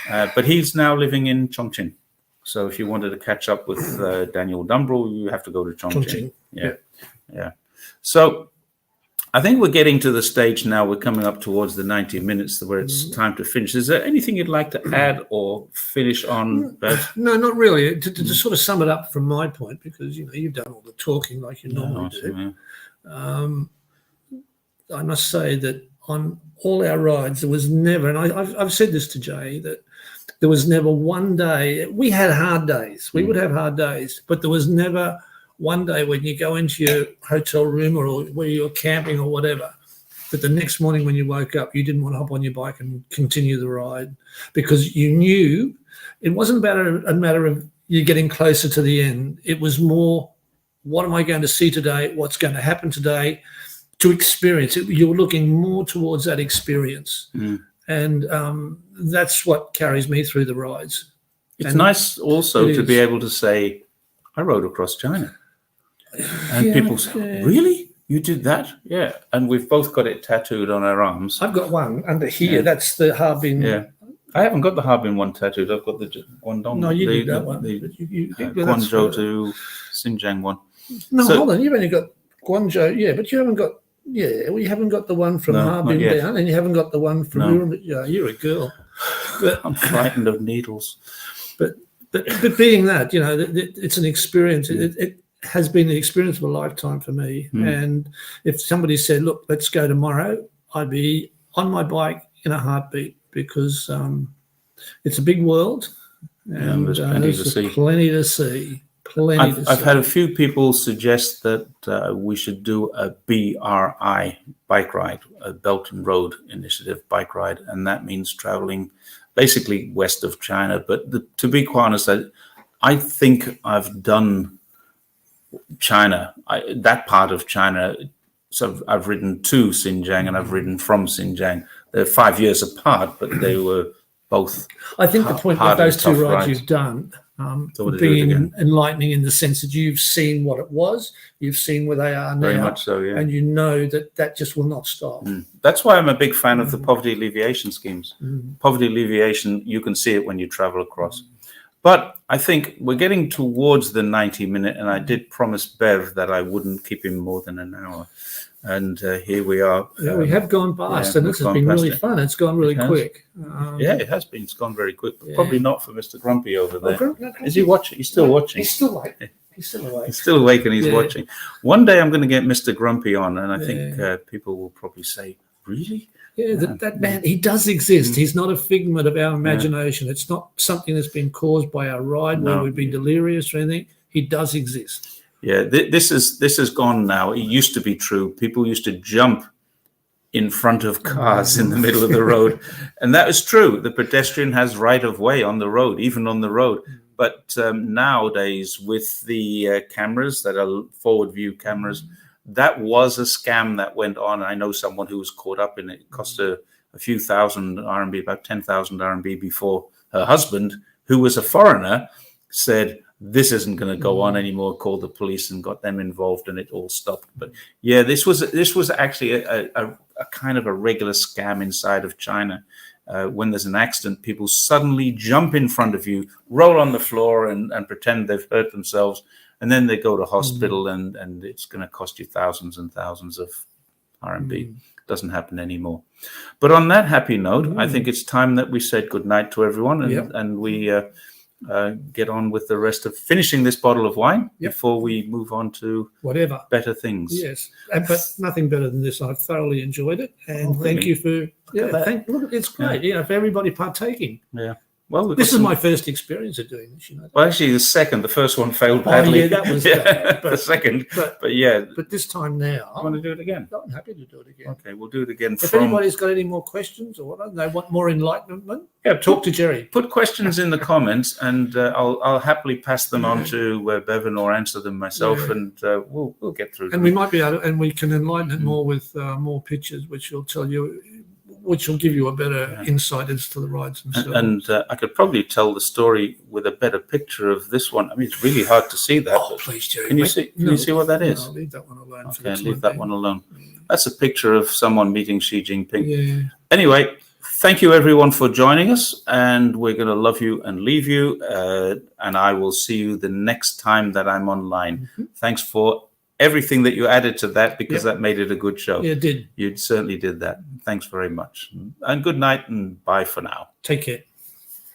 But he's now living in Chongqing. So if you wanted to catch up with Daniel Dumbrell, you have to go to Chongqing. Yeah. So I think we're getting to the stage now. We're coming up towards the 90 minutes where it's time to finish. Is there anything you'd like to add or finish on, Bev? No, not really. To sort of sum it up from my point, because you've done all the talking like you normally do. Yeah. I must say that on all our rides, there was never, and I've said this to Jay, that there was never one day. We had hard days. We would have hard days, but there was never one day when you go into your hotel room or where you're camping or whatever, that the next morning when you woke up, you didn't want to hop on your bike and continue the ride, because you knew it wasn't about a matter of you getting closer to the end. It was more, what am I going to see today? What's going to happen today? To experience it, you're looking more towards that experience. And that's what carries me through the rides. It's nice also to be able to say, I rode across China. And people say, really? You did that? Yeah. And we've both got it tattooed on our arms. I've got one under here. Yeah. That's the Harbin. Yeah. I haven't got the Harbin one tattooed. I've got the Guangdong. No, you did that one. The Guangzhou to Xinjiang one. No, hold on. You've only got Guangzhou. Yeah, but you haven't got... Yeah, well, you haven't got the one from Harbin down, and you haven't got the one from you're a girl. But I'm frightened of needles. But being that, it's an experience. It has been the experience of a lifetime for me. And if somebody said, look, let's go tomorrow, I'd be on my bike in a heartbeat, because it's a big world, and there's plenty to see. Plenty to see. I've had a few people suggest that we should do a BRI bike ride, a Belt and Road Initiative bike ride, and that means traveling basically west of China. But to be quite honest, I think I've done China, that part of China. So I've ridden to Xinjiang and I've ridden from Xinjiang. They're 5 years apart, but they were both. I think the point with those two rides you've done, being enlightening in the sense that you've seen what it was, you've seen where they are now, very much so, yeah. And you know that just will not stop. That's why I'm a big fan of the poverty alleviation schemes. Poverty alleviation, you can see it when you travel across. But I think we're getting towards the 90-minute, and I did promise Bev that I wouldn't keep him more than an hour. And here we are. We have gone past, and this has been really fun. It's gone really quick. It has been. It's gone very quick. But probably not for Mr. Grumpy over there. Is he watching? He's still watching. He's still awake. He's still awake. He's still awake, and he's watching. One day I'm going to get Mr. Grumpy on, and I think people will probably say, really? Yeah, that man, he does exist. He's not a figment of our imagination. It's not something that's been caused by our ride where we've been delirious or anything. He does exist. Yeah, this is gone now. It used to be true. People used to jump in front of cars in the middle of the road. And that is true. The pedestrian has right of way on the road, even on the road. But nowadays, with the cameras that are forward view cameras, that was a scam that went on. I know someone who was caught up in it. It cost a few thousand RMB, about 10,000 RMB before her husband, who was a foreigner, said, this isn't going to go on anymore, called the police and got them involved, and it all stopped. But yeah, this was actually a kind of a regular scam inside of China. When there's an accident, people suddenly jump in front of you, roll on the floor and pretend they've hurt themselves. And then they go to hospital and it's going to cost you thousands and thousands of RMB. Doesn't happen anymore. But on that happy note, I think it's time that we said goodnight to everyone and we get on with the rest of finishing this bottle of wine before we move on to whatever better things. Yes, but nothing better than this. I've thoroughly enjoyed it, and thank you for look, it's great. For everybody partaking. Yeah. Well, this is my first experience of doing this. Well, actually, the second. The first one failed badly. Oh, yeah, that was the second. But yeah. But this time now, I want to do it again. I'm happy to do it again. Okay, we'll do it again. If anybody's got any more questions or what, they want more enlightenment, talk to Jerry. Put questions in the comments, and I'll happily pass them on to Bevan or answer them myself, and we'll get through. And we might be able, and we can enlighten it more with more pictures, which will tell you. Which will give you a better insight as to the rides themselves. And I could probably tell the story with a better picture of this one. I mean, it's really hard to see that. Oh, please, Jerry. Can you see? Can you see what that is? No, leave that one alone. Okay, leave that one alone. That's a picture of someone meeting Xi Jinping. Yeah. Anyway, thank you everyone for joining us, and we're going to love you and leave you. And I will see you the next time that I'm online. Thanks for everything that you added to that, because that made it a good show. Yeah, it did. You certainly did that. Thanks very much. And good night and bye for now. Take care.